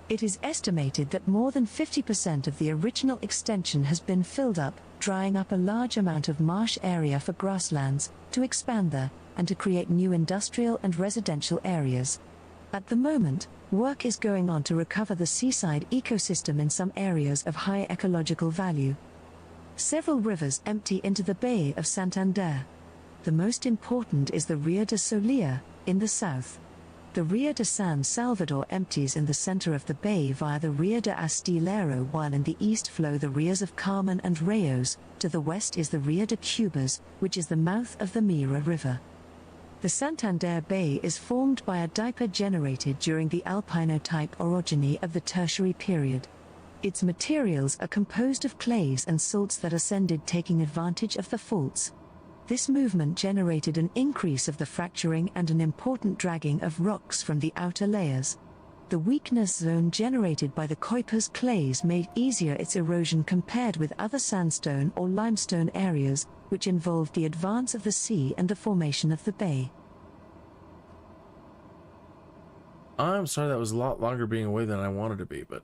It is estimated that more than 50% of the original extension has been filled up, drying up a large amount of marsh area for grasslands, to expand and to create new industrial and residential areas. At the moment, work is going on to recover the seaside ecosystem in some areas of high ecological value. Several rivers empty into the Bay of Santander. The most important is the Rio de Solia, in the south. The Rio de San Salvador empties in the center of the bay via the Rio de Astillero, while in the east flow the Rios of Carmen and Reyos. To the west is the Rio de Cubas, which is the mouth of the Mira River. The Santander Bay is formed by a diaper generated during the Alpino-type orogeny of the Tertiary period. Its materials are composed of clays and salts that ascended, taking advantage of the faults. This movement generated an increase of the fracturing and an important dragging of rocks from the outer layers. The weakness zone generated by the Kuiper's clays made easier its erosion compared with other sandstone or limestone areas, which involved the advance of the sea and the formation of the bay. I'm sorry that was a lot longer being away than I wanted to be, but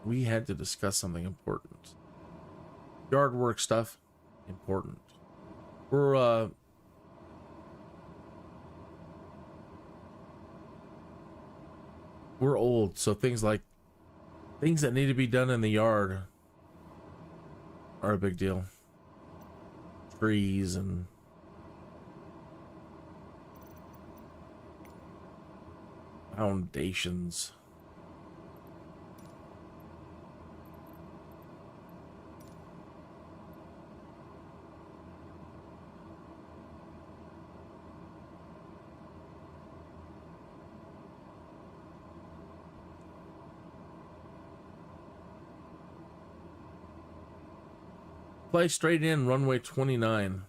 we had to discuss something important. Yard work stuff, important. We're old, so things that need to be done in the yard are a big deal. Trees and foundations. Fly straight in, runway 29.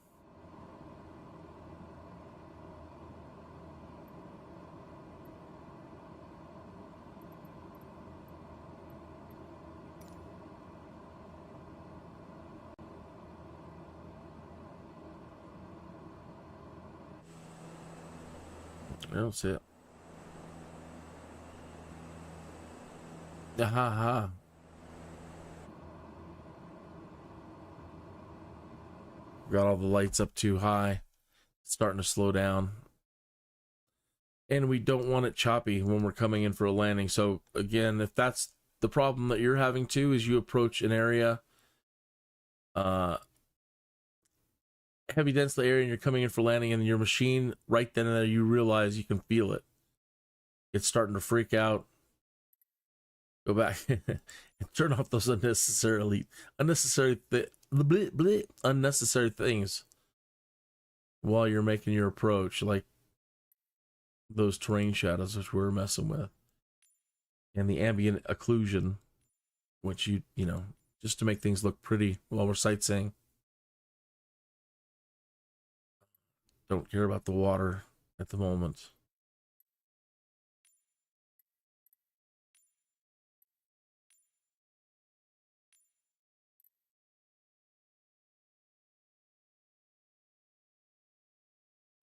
I don't see it. Ha. Got all the lights up too high. It's starting to slow down. And we don't want it choppy when we're coming in for a landing. So again, if that's the problem that you're having too, is you approach an area, heavy densely area, and you're coming in for landing, and your machine right then and there, you realize you can feel it. It's starting to freak out. Go back and turn off those unnecessary things while you're making your approach, like those terrain shadows which we're messing with, and the ambient occlusion, which you know, just to make things look pretty while we're sightseeing. Don't care about the water at the moment.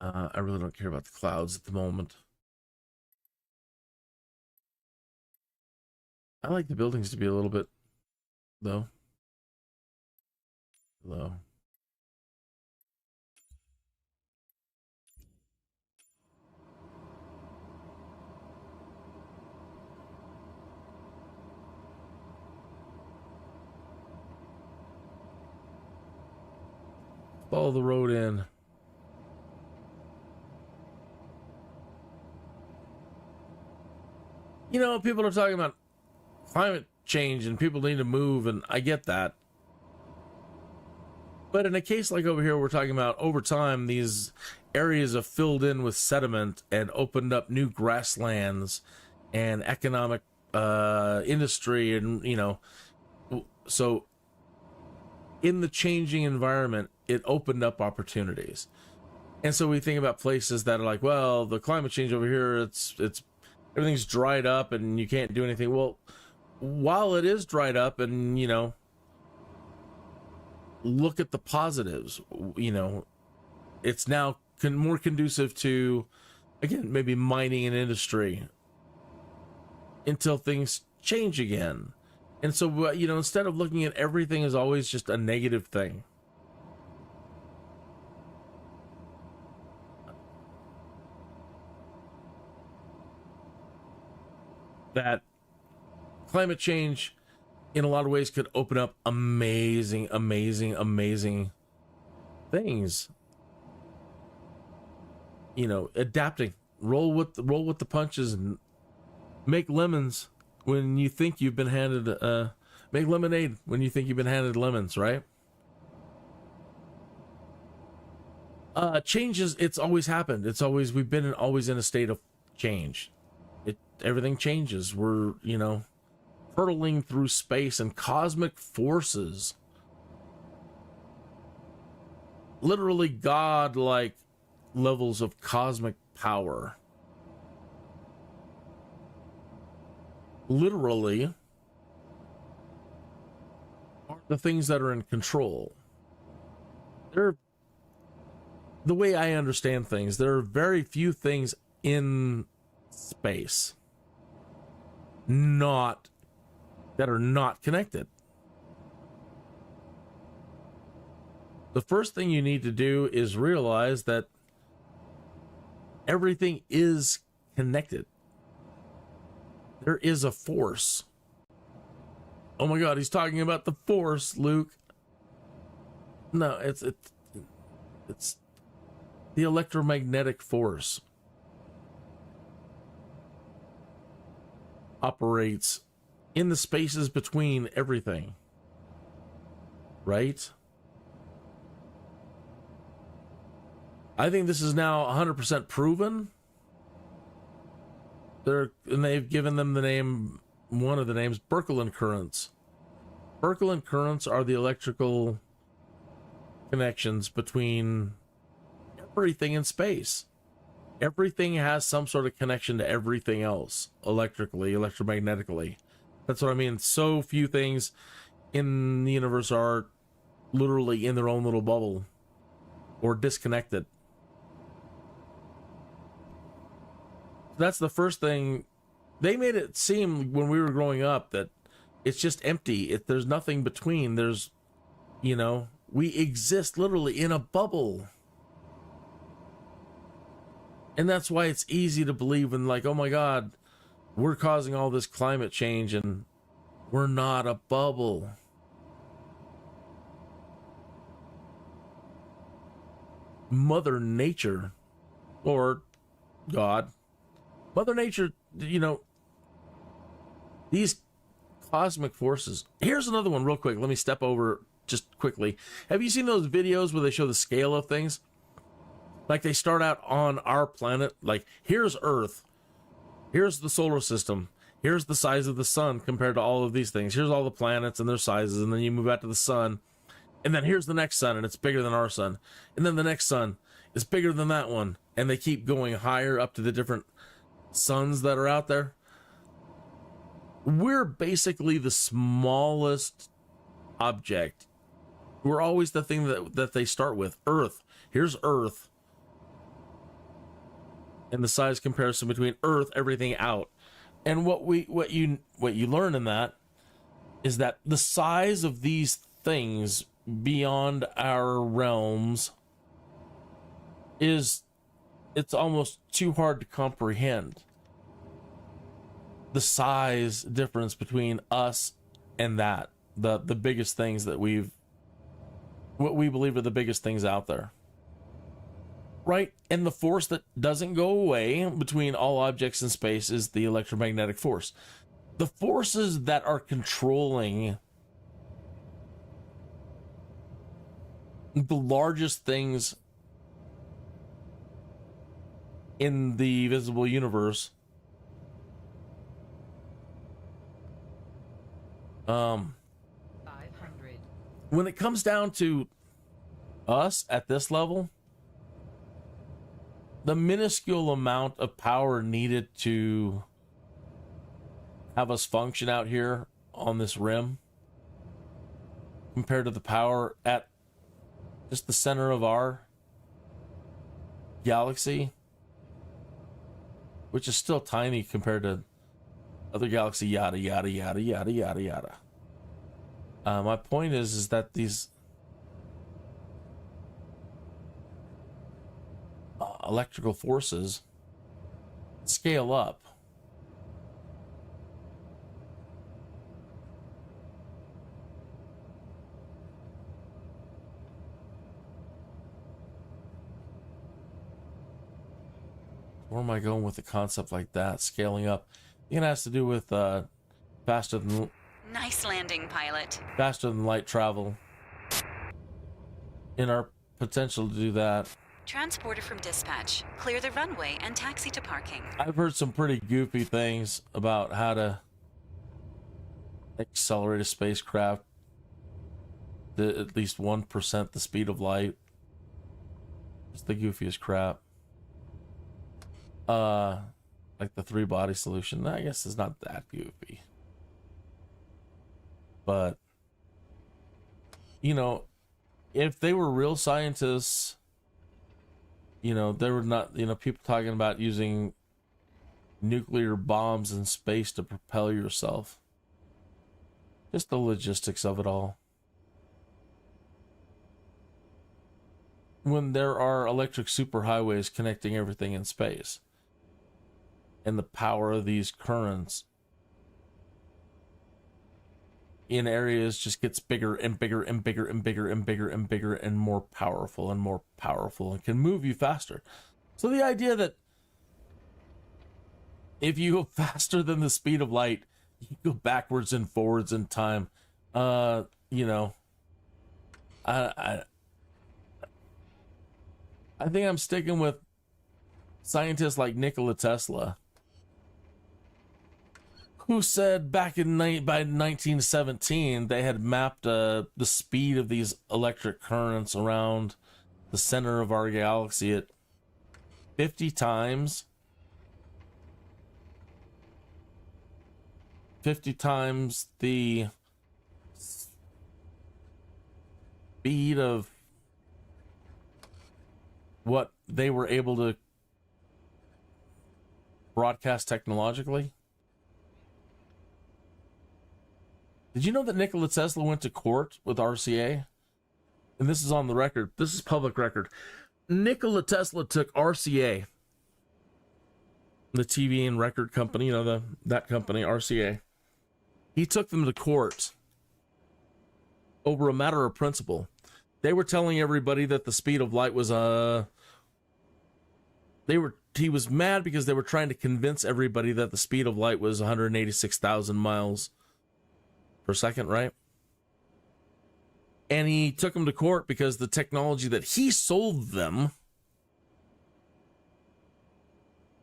I really don't care about the clouds at the moment. I like the buildings to be a little bit low. Follow the road in. You know, people are talking about climate change and people need to move, and I get that. But in a case like over here, we're talking about over time, these areas have filled in with sediment and opened up new grasslands and economic industry, and, you know, so in the changing environment, it opened up opportunities. And so we think about places that are like, well, the climate change over here, it's everything's dried up and you can't do anything. Well, while it is dried up, and, you know, look at the positives, you know, it's now more conducive to, again, maybe mining and industry until things change again. And so, you know, instead of looking at everything as always just a negative thing, that climate change in a lot of ways could open up amazing things. You know, adapting, roll with the punches, and make lemons when you think you've been handed make lemonade when you think you've been handed lemons, right? Changes, it's always happened. It's always, we've been always in a state of change. Everything changes. We're, you know, hurtling through space and cosmic forces. Literally god-like levels of cosmic power. Literally are the things that are in control. They're, the way I understand things, there are very few things in space that are not connected. The first thing you need to do is realize that everything is connected. There is a force. Oh my God, he's talking about the force, Luke. No, it's the electromagnetic force. Operates in the spaces between everything, right? I think this is now 100% proven. They've given them the name, one of the names, Birkeland currents. Birkeland currents are the electrical connections between everything in space. Everything has some sort of connection to everything else, electrically, electromagnetically. That's what I mean. So few things in the universe are literally in their own little bubble or disconnected. That's the first thing. They made it seem when we were growing up that it's just empty. There's nothing between. There's, you know, we exist literally in a bubble. And that's why it's easy to believe in, like, oh my God, we're causing all this climate change and we're not a bubble. Mother Nature, or God, Mother Nature, you know, these cosmic forces. Here's another one real quick. Let me step over just quickly. Have you seen those videos where they show the scale of things? Like, they start out on our planet, like, here's Earth, here's the solar system, here's the size of the sun compared to all of these things, here's all the planets and their sizes, and then you move out to the sun, and then here's the next sun, and it's bigger than our sun, and then the next sun is bigger than that one, and they keep going higher up to the different suns that are out there. We're basically the smallest object. We're always the thing that they start with. Earth. Here's Earth. And the size comparison between Earth, everything out. And what you learn in that is that the size of these things beyond our realms it's almost too hard to comprehend. The size difference between us and that, the biggest things that what we believe are the biggest things out there. right? And the force that doesn't go away between all objects in space is the electromagnetic force. The forces that are controlling the largest things in the visible universe, when it comes down to us at this level, the minuscule amount of power needed to have us function out here on this rim compared to the power at just the center of our galaxy, which is still tiny compared to other galaxy, yada, yada, yada, yada, yada, yada. My point is that these electrical forces scale up. Where am I going with a concept like that? Scaling up. I think it has to do with faster than Nice landing, pilot. faster than light travel. In our potential to do that. Transporter from dispatch. Clear the runway and taxi to parking. I've heard some pretty goofy things about how to accelerate a spacecraft to at least 1% the speed of light. It's the goofiest crap. Like the 3-body solution. I guess it's not that goofy. But, you know, if they were real scientists, you know, they were not, you know, people talking about using nuclear bombs in space to propel yourself. Just the logistics of it all. When there are electric superhighways connecting everything in space, and the power of these currents in areas just gets bigger and bigger and bigger and bigger and bigger and bigger and more powerful and can move you faster. So the idea that if you go faster than the speed of light, you go backwards and forwards in time, you know, I think I'm sticking with scientists like Nikola Tesla, who said back in by 1917 they had mapped the speed of these electric currents around the center of our galaxy at 50 times the speed of what they were able to broadcast technologically. Did you know that Nikola Tesla went to court with RCA? And this is on the record. This is public record. Nikola Tesla took RCA, the TV and record company, you know, that company, RCA. He took them to court over a matter of principle. They were telling everybody that the speed of light was he was mad because they were trying to convince everybody that the speed of light was 186,000 miles per second, right? And he took them to court because the technology that he sold them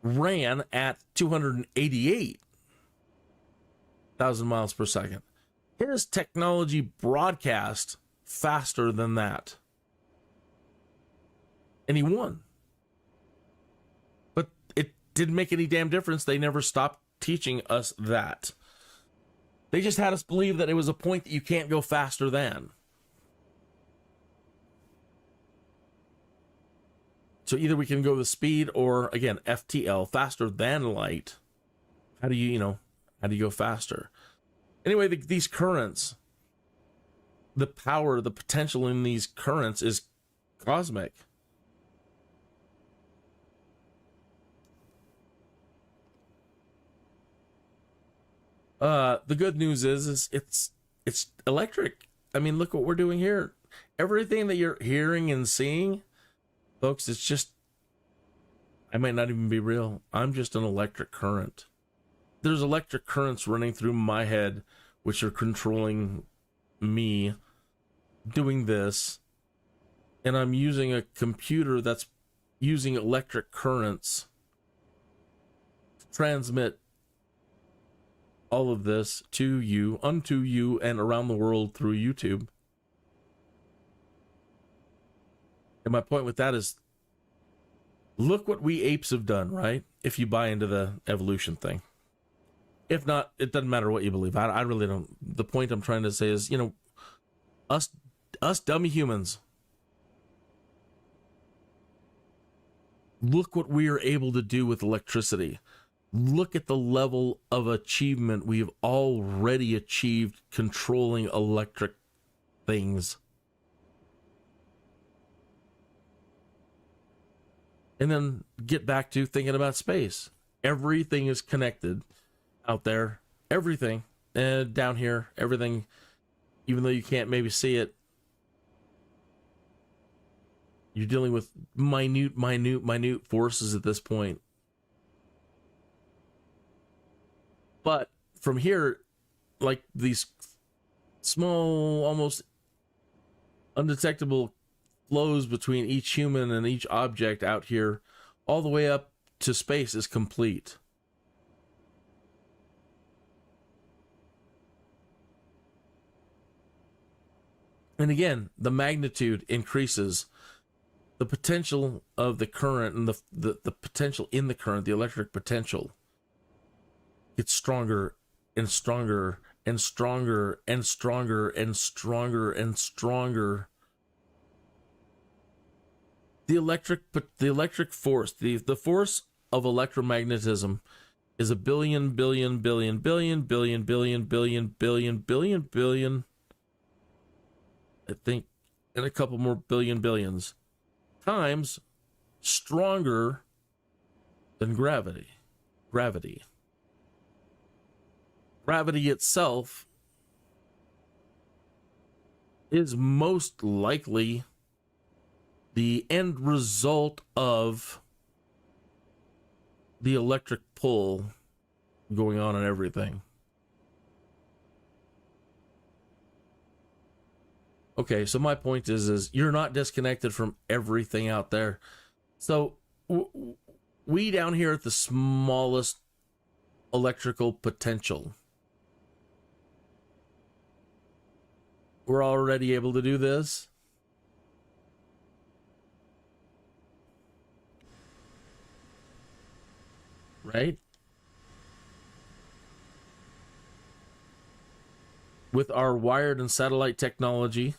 ran at 288,000 miles per second. His technology broadcast faster than that. And he won. But it didn't make any damn difference. They never stopped teaching us that. They just had us believe that it was a point that you can't go faster than. So either we can go the speed or, again, FTL, faster than light. How do you go faster? Anyway, these currents, the power, the potential in these currents is cosmic. The good news is it's electric. I mean, look what we're doing here. Everything that you're hearing and seeing, folks, it's just I might not even be real. I'm just an electric current. There's electric currents running through my head, which are controlling me doing this. And I'm using a computer that's using electric currents to transmit all of this to you, unto you, and around the world through YouTube. And my point with that is, look what we apes have done, right? If you buy into the evolution thing. If not, it doesn't matter what you believe. I really don't. The point I'm trying to say is, you know, us dummy humans, look what we are able to do with electricity. Look at the level of achievement we've already achieved controlling electric things. And then get back to thinking about space. Everything is connected out there. Everything. And down here, everything, even though you can't maybe see it, you're dealing with minute forces at this point. But from here, like these small, almost undetectable flows between each human and each object out here, all the way up to space, is complete. And again, the magnitude increases. The potential of the current and the potential in the current, the electric potential, gets stronger and stronger and stronger and stronger and stronger and stronger. The electric force, the force of electromagnetism is a billion, I think, and a couple more billions times stronger than gravity. Gravity itself is most likely the end result of the electric pull going on in everything. Okay, so my point is you're not disconnected from everything out there. So we down here at the smallest electrical potential, we're already able to do this. Right? With our wired and satellite technology,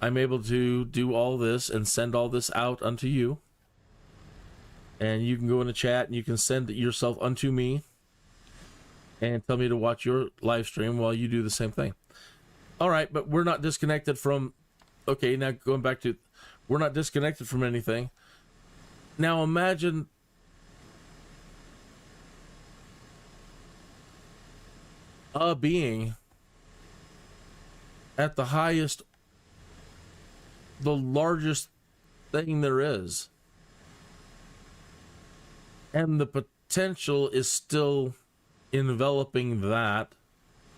I'm able to do all this and send all this out unto you. And you can go in a chat and you can send yourself unto me and tell me to watch your live stream while you do the same thing. All right, but we're not disconnected from... Okay, now going back to... We're not disconnected from anything. Now imagine... a being at the highest, the largest thing there is, and the potential is still enveloping that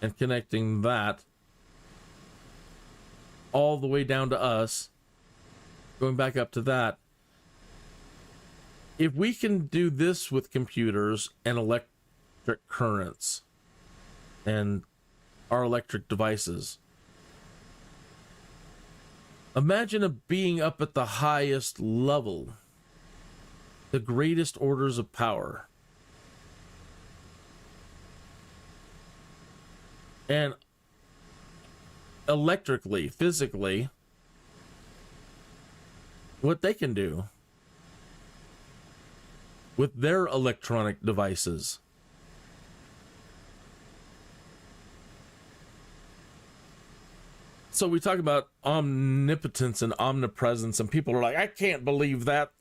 and connecting that all the way down to us, going back up to that. If we can do this with computers and electric currents and our electric devices, imagine a being up at the highest level, the greatest orders of power, and electrically, physically, what they can do with their electronic devices. So we talk about omnipotence and omnipresence, and people are like, I can't believe that.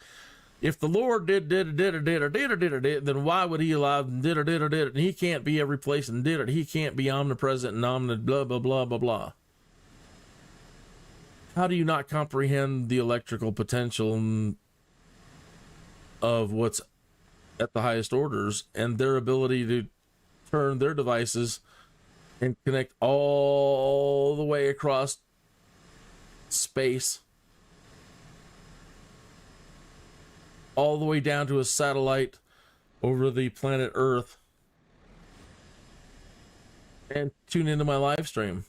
If the Lord did, then why would he allow did, and he can't be every place and did it. He can't be omnipresent and blah, blah, blah, blah, blah. How do you not comprehend the electrical potential of what's at the highest orders, and their ability to turn their devices and connect all the way across space, all the way down to a satellite over the planet Earth, and tune into my live stream.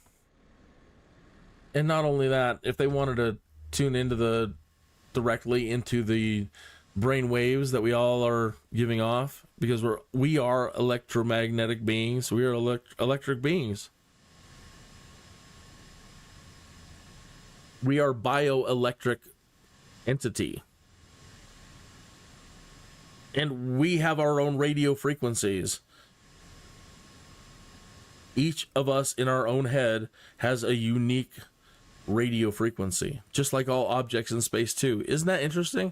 And not only that, if they wanted to tune into directly into the brain waves that we all are giving off, because we are electromagnetic beings, we are electric beings. We are bioelectric entity. And we have our own radio frequencies. Each of us in our own head has a unique radio frequency, just like all objects in space too. Isn't that interesting?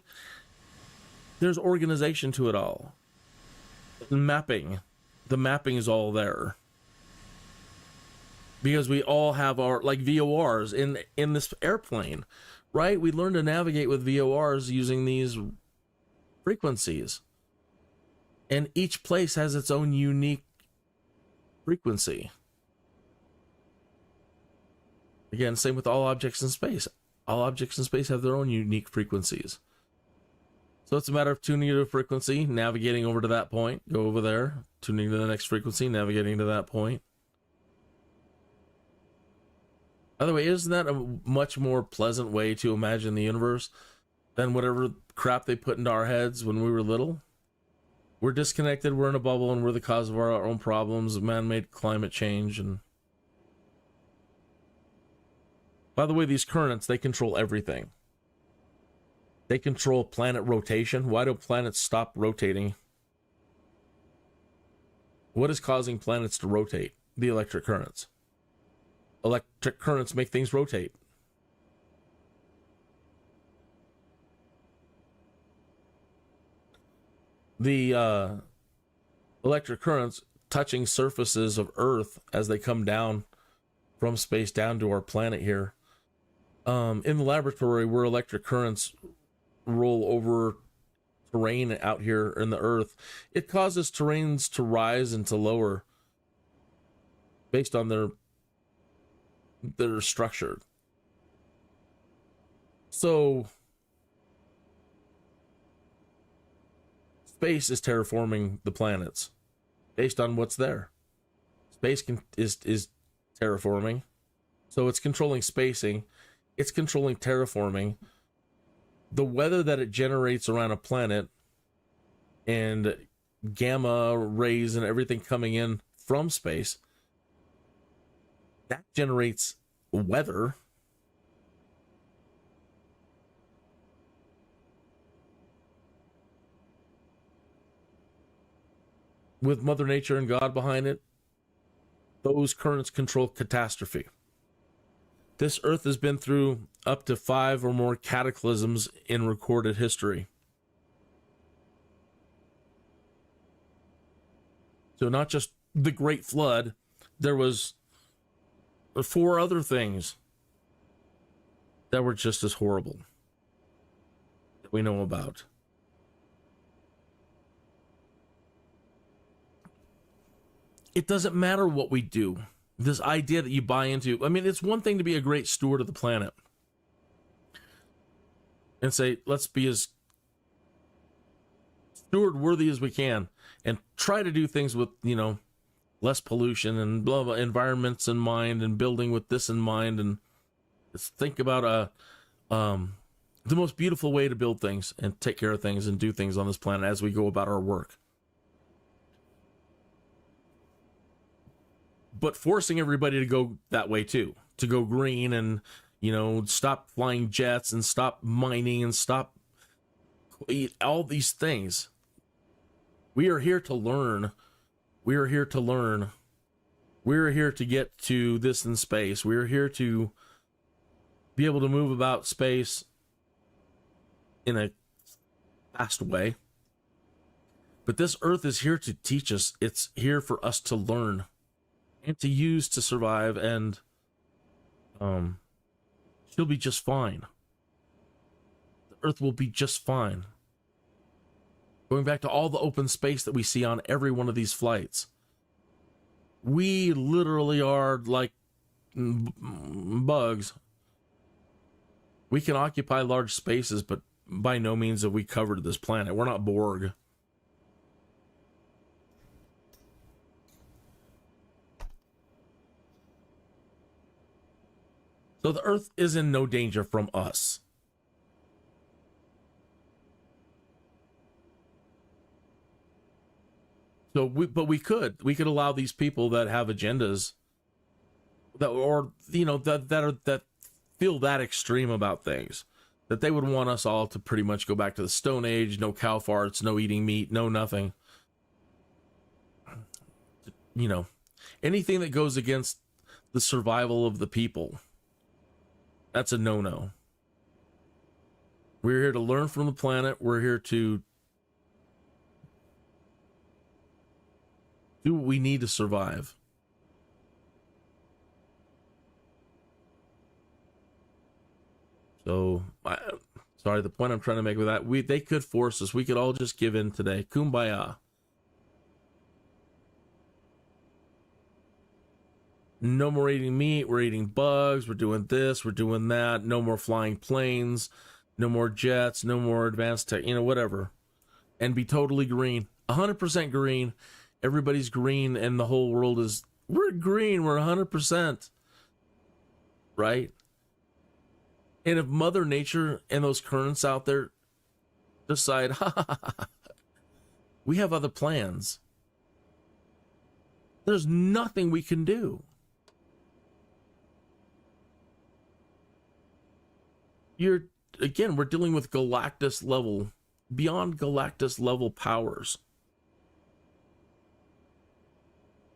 There's organization to it all. Mapping. The mapping is all there. Because we all have our, like, VORs in this airplane, right? We learn to navigate with VORs using these frequencies. And each place has its own unique frequency. Again, same with all objects in space. All objects in space have their own unique frequencies. So it's a matter of tuning to a frequency, navigating over to that point, go over there, tuning to the next frequency, navigating to that point. By the way, isn't that a much more pleasant way to imagine the universe than whatever crap they put into our heads when we were little? We're disconnected, we're in a bubble, and we're the cause of our own problems, man-made climate change. And by the way, these currents, they control everything. They control planet rotation. Why do planets stop rotating? What is causing planets to rotate? The electric currents. Electric currents make things rotate. The electric currents touching surfaces of Earth as they come down from space down to our planet here. In the laboratory, where electric currents roll over terrain out here in the Earth, it causes terrains to rise and to lower based on their structure. So space is terraforming the planets based on what's there. Space is terraforming, so it's controlling spacing, it's controlling terraforming. The weather that it generates around a planet and gamma rays and everything coming in from space, that generates weather. With Mother Nature and God behind it, those currents control catastrophe. This Earth has been through up to 5 or more cataclysms in recorded history. So not just the Great Flood, there was 4 other things that were just as horrible that we know about. It doesn't matter what we do. This idea that you buy into, I mean, it's one thing to be a great steward of the planet and say, let's be as steward worthy as we can and try to do things with, less pollution and blah, blah, environments in mind and building with this in mind. And let's think about the most beautiful way to build things and take care of things and do things on this planet as we go about our work. But forcing everybody to go that way too, to go green and, stop flying jets and stop mining and stop all these things. We are here to learn. We are here to learn. We're here to get to this in space. We're here to be able to move about space in a fast way. But this Earth is here to teach us. It's here for us to learn and to use to survive, and she'll be just fine. The Earth will be just fine. Going back to all the open space that we see on every one of these flights. We literally are like bugs. We can occupy large spaces, but by no means have we covered this planet. We're not Borg. So the Earth is in no danger from us. So we could allow these people that have agendas that, or you know, that feel that extreme about things, that they would want us all to pretty much go back to the Stone Age, no cow farts, no eating meat, no nothing. You know, anything that goes against the survival of the people, that's a no-no. We're here to learn from the planet. We're here to do what we need to survive. So, sorry, the point I'm trying to make with that, they could force us. We could all just give in today. Kumbaya. No more eating meat. We're eating bugs. We're doing this. We're doing that. No more flying planes. No more jets. No more advanced tech. You know, whatever. And be totally green. 100% green. Everybody's green, and the whole world is, we're green. We're 100%. Right? And if Mother Nature and those currents out there decide, we have other plans, there's nothing we can do. We're dealing with Galactus level, beyond Galactus level powers.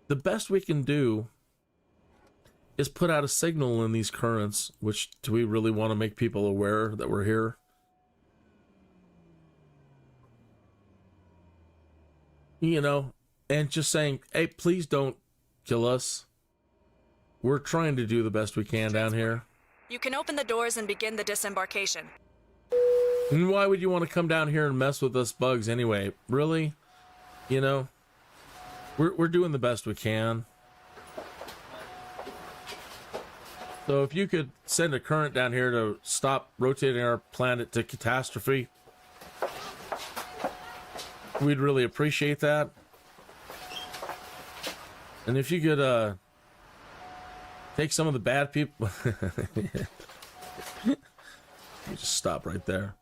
The best we can do is put out a signal in these currents, which do we really want to make people aware that we're here? You know, and just saying, hey, please don't kill us. We're trying to do the best we can down here. You can open the doors and begin the disembarkation. And why would you want to come down here and mess with us bugs anyway? Really? You know, we're doing the best we can. So if you could send a current down here to stop rotating our planet to catastrophe, we'd really appreciate that. And if you could take some of the bad people... You just stop right there.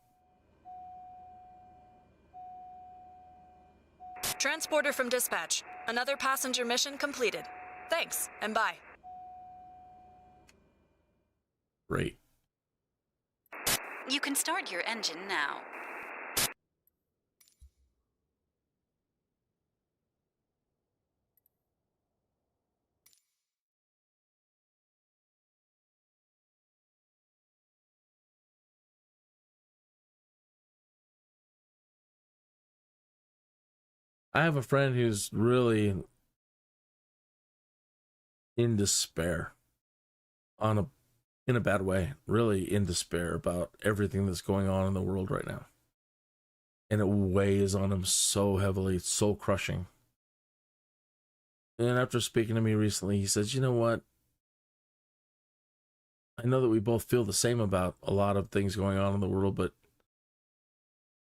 Transporter from dispatch. Another passenger mission completed. Thanks, and bye. Great. You can start your engine now. I have a friend who's really in despair, in a bad way, really in despair about everything that's going on in the world right now. And it weighs on him so heavily, it's soul crushing. And after speaking to me recently, he says, you know what? I know that we both feel the same about a lot of things going on in the world, but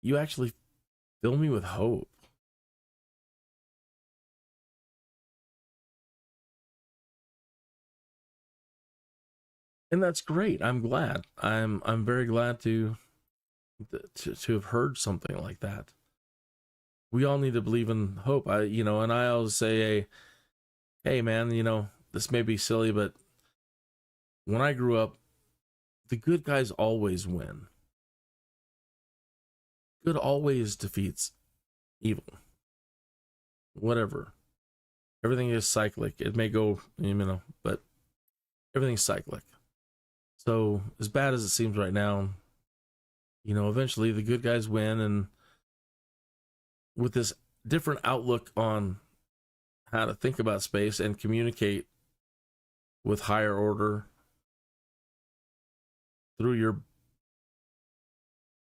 you actually fill me with hope. And that's great. I'm glad. I'm very glad to have heard something like that. We all need to believe in hope. And I always say, hey man, this may be silly, but when I grew up, the good guys always win. Good always defeats evil. Whatever. Everything is cyclic. It may go, but everything's cyclic. So, as bad as it seems right now, eventually the good guys win, and with this different outlook on how to think about space and communicate with higher order through your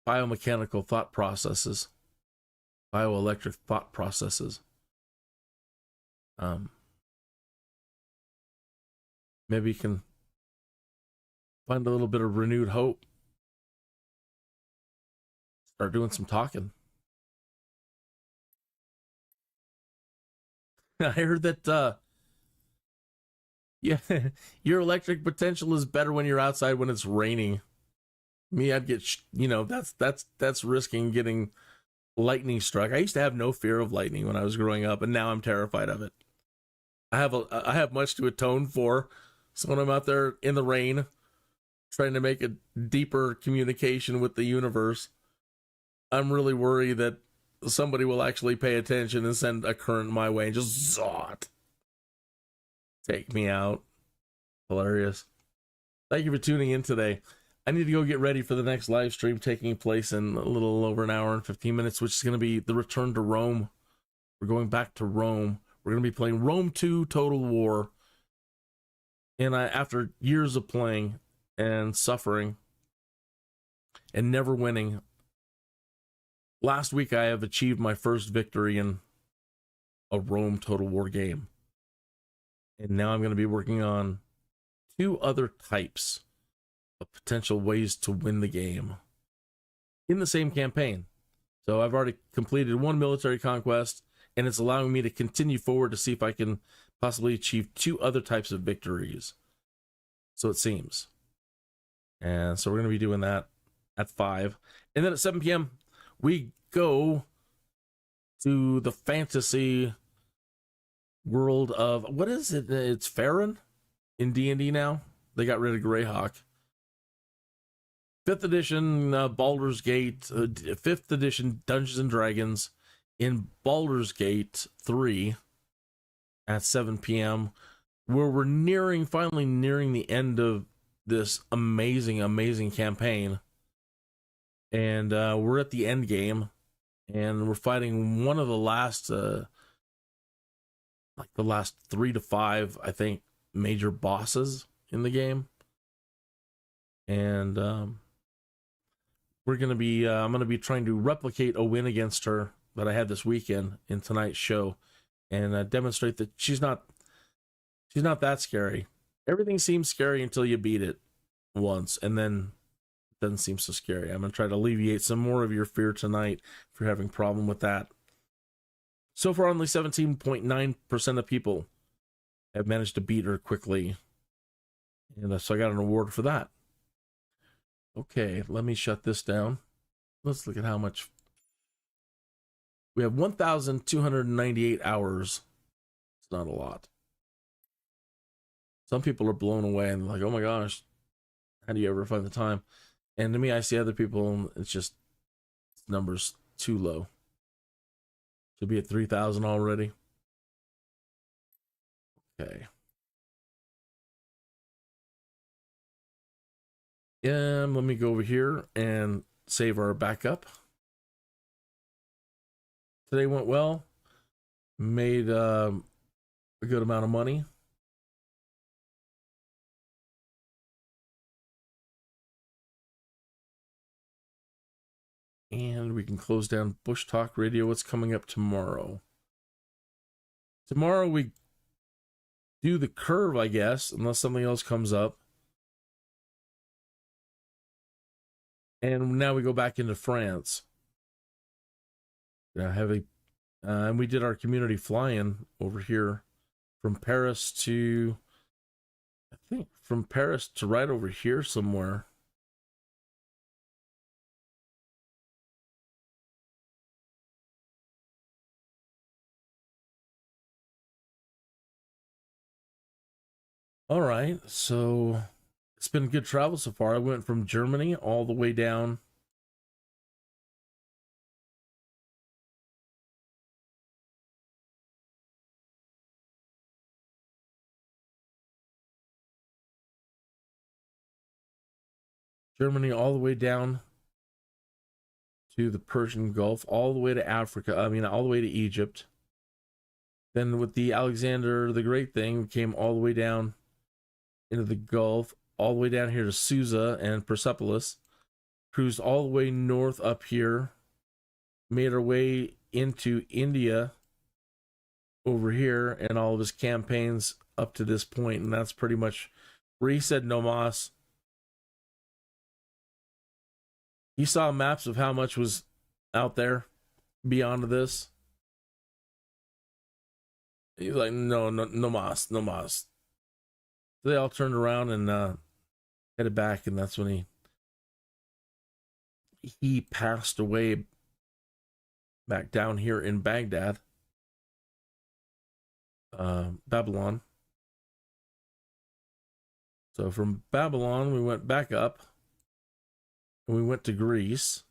biomechanical thought processes, bioelectric thought processes. Maybe you can find a little bit of renewed hope. Start doing some talking. I heard that yeah, your electric potential is better when you're outside when it's raining. Me, I'd get that's risking getting lightning struck. I used to have no fear of lightning when I was growing up, and now I'm terrified of it. I have much to atone for. So when I'm out there in the rain, trying to make a deeper communication with the universe, I'm really worried that somebody will actually pay attention and send a current my way and just zot. Take me out. Hilarious. Thank you for tuning in today. I need to go get ready for the next live stream taking place in a little over an hour and 15 minutes, which is going to be the return to Rome. We're going back to Rome. We're going to be playing ROME2 Total War. And after years of playing and suffering and never winning, last week I have achieved my first victory in a Rome Total War game. And now I'm going to be working on 2 other types of potential ways to win the game in the same campaign. So I've already completed 1 military conquest, and it's allowing me to continue forward to see if I can possibly achieve 2 other types of victories. So it seems. And so we're going to be doing that at 5. And then at 7 p.m., we go to the fantasy world of, what is it? It's Farron in D&D now. They got rid of Greyhawk. 5th edition Baldur's Gate, 5th edition Dungeons and Dragons in Baldur's Gate 3 at 7 p.m., where we're finally nearing the end of this amazing campaign. And we're at the end game, and we're fighting one of the last, the last 3 to 5, I think, major bosses in the game. And we're going to be, I'm going to be trying to replicate a win against her that I had this weekend in tonight's show, and demonstrate that she's not that scary. Everything seems scary until you beat it once, and then it doesn't seem so scary. I'm going to try to alleviate some more of your fear tonight if you're having a problem with that. So far, only 17.9% of people have managed to beat her quickly, and so I got an award for that. Okay, let me shut this down. Let's look at how much. We have 1,298 hours. It's not a lot. Some people are blown away and like, oh my gosh, how do you ever find the time? And to me, I see other people, and it's just, numbers too low. Should be at 3,000 already. Okay. And let me go over here and save our backup. Today went well. Made a good amount of money. And we can close down Bushtalk Radio. What's coming up tomorrow? Tomorrow we do the curve, I guess, unless something else comes up. And now we go back into France. And we did our community fly-in over here from Paris to, I think, from Paris to right over here somewhere. All right, so it's been good travel so far. I went from Germany all the way down to the Persian Gulf, all the way to Africa. I mean, all the way to Egypt. Then with the Alexander the Great thing, we came all the way down into the Gulf, all the way down here to Susa and Persepolis, cruised all the way north up here, made our way into India over here and all of his campaigns up to this point, and that's pretty much where he said no mas. He saw maps of how much was out there beyond this. He's like, no mas. So they all turned around and headed back, and that's when he passed away back down here in Baghdad, Babylon. So from Babylon, we went back up, and we went to Greece.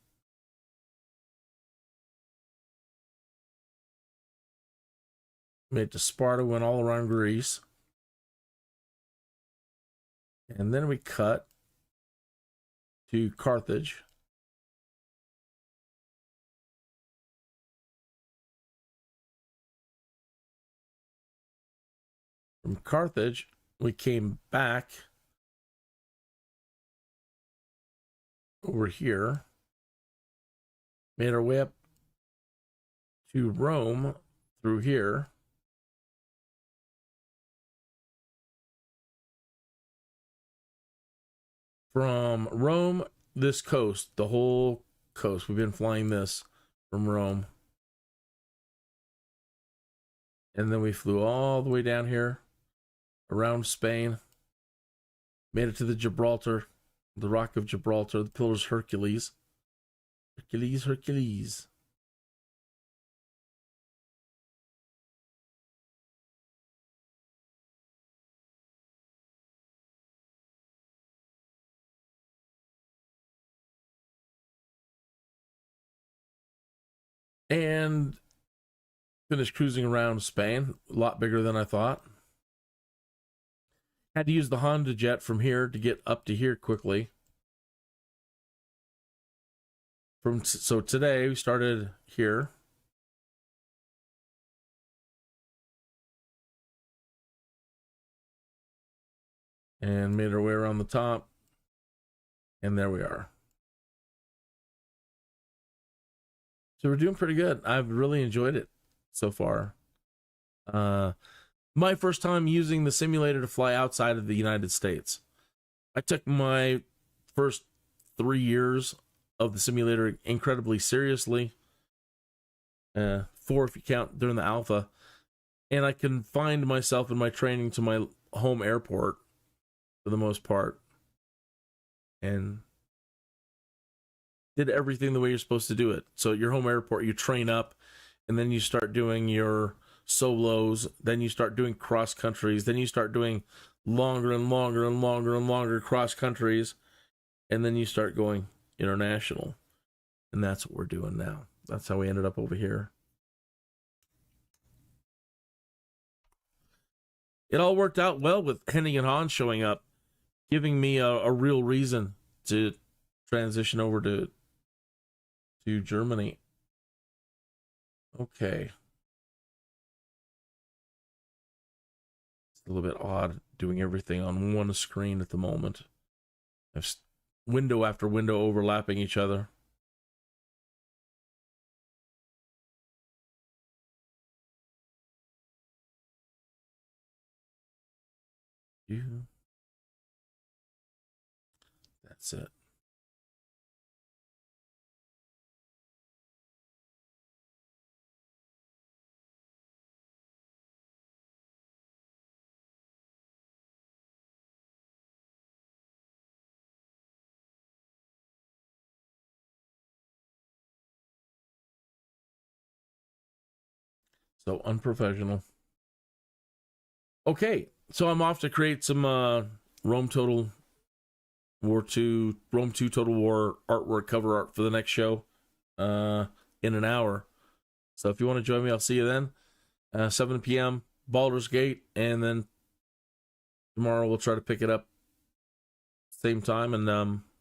Made to Sparta, went all around Greece. And then we cut to Carthage. From Carthage, we came back over here, made our way up to Rome through here. From Rome, this coast, the whole coast, we've been flying this from Rome. And then we flew all the way down here, around Spain, made it to the Gibraltar, the Rock of Gibraltar, the Pillars Hercules. Hercules. And finished cruising around Spain, a lot bigger than I thought. Had to use the Honda jet from here to get up to here quickly. So today we started here. And made our way around the top. And there we are. So we're doing pretty good. I've really enjoyed it so far. My first time using the simulator to fly outside of the United States. I took my first 3 years of the simulator incredibly seriously. 4 if you count during the alpha. And I confined myself in my training to my home airport for the most part. And did everything the way you're supposed to do it. So at your home airport, you train up, and then you start doing your solos, then you start doing cross countries, then you start doing longer and longer and longer and longer cross countries, and then you start going international. And that's what we're doing now. That's how we ended up over here. It all worked out well with Henning and Hans showing up, giving me a real reason to transition over to Germany. Okay. It's a little bit odd doing everything on one screen at the moment. I've window after window overlapping each other. That's it. So unprofessional. Okay, so I'm off to create some ROME2 Total War artwork, cover art for the next show in an hour. So if you want to join me, I'll see you then. 7 p.m. Baldur's Gate, and then tomorrow we'll try to pick it up same time, and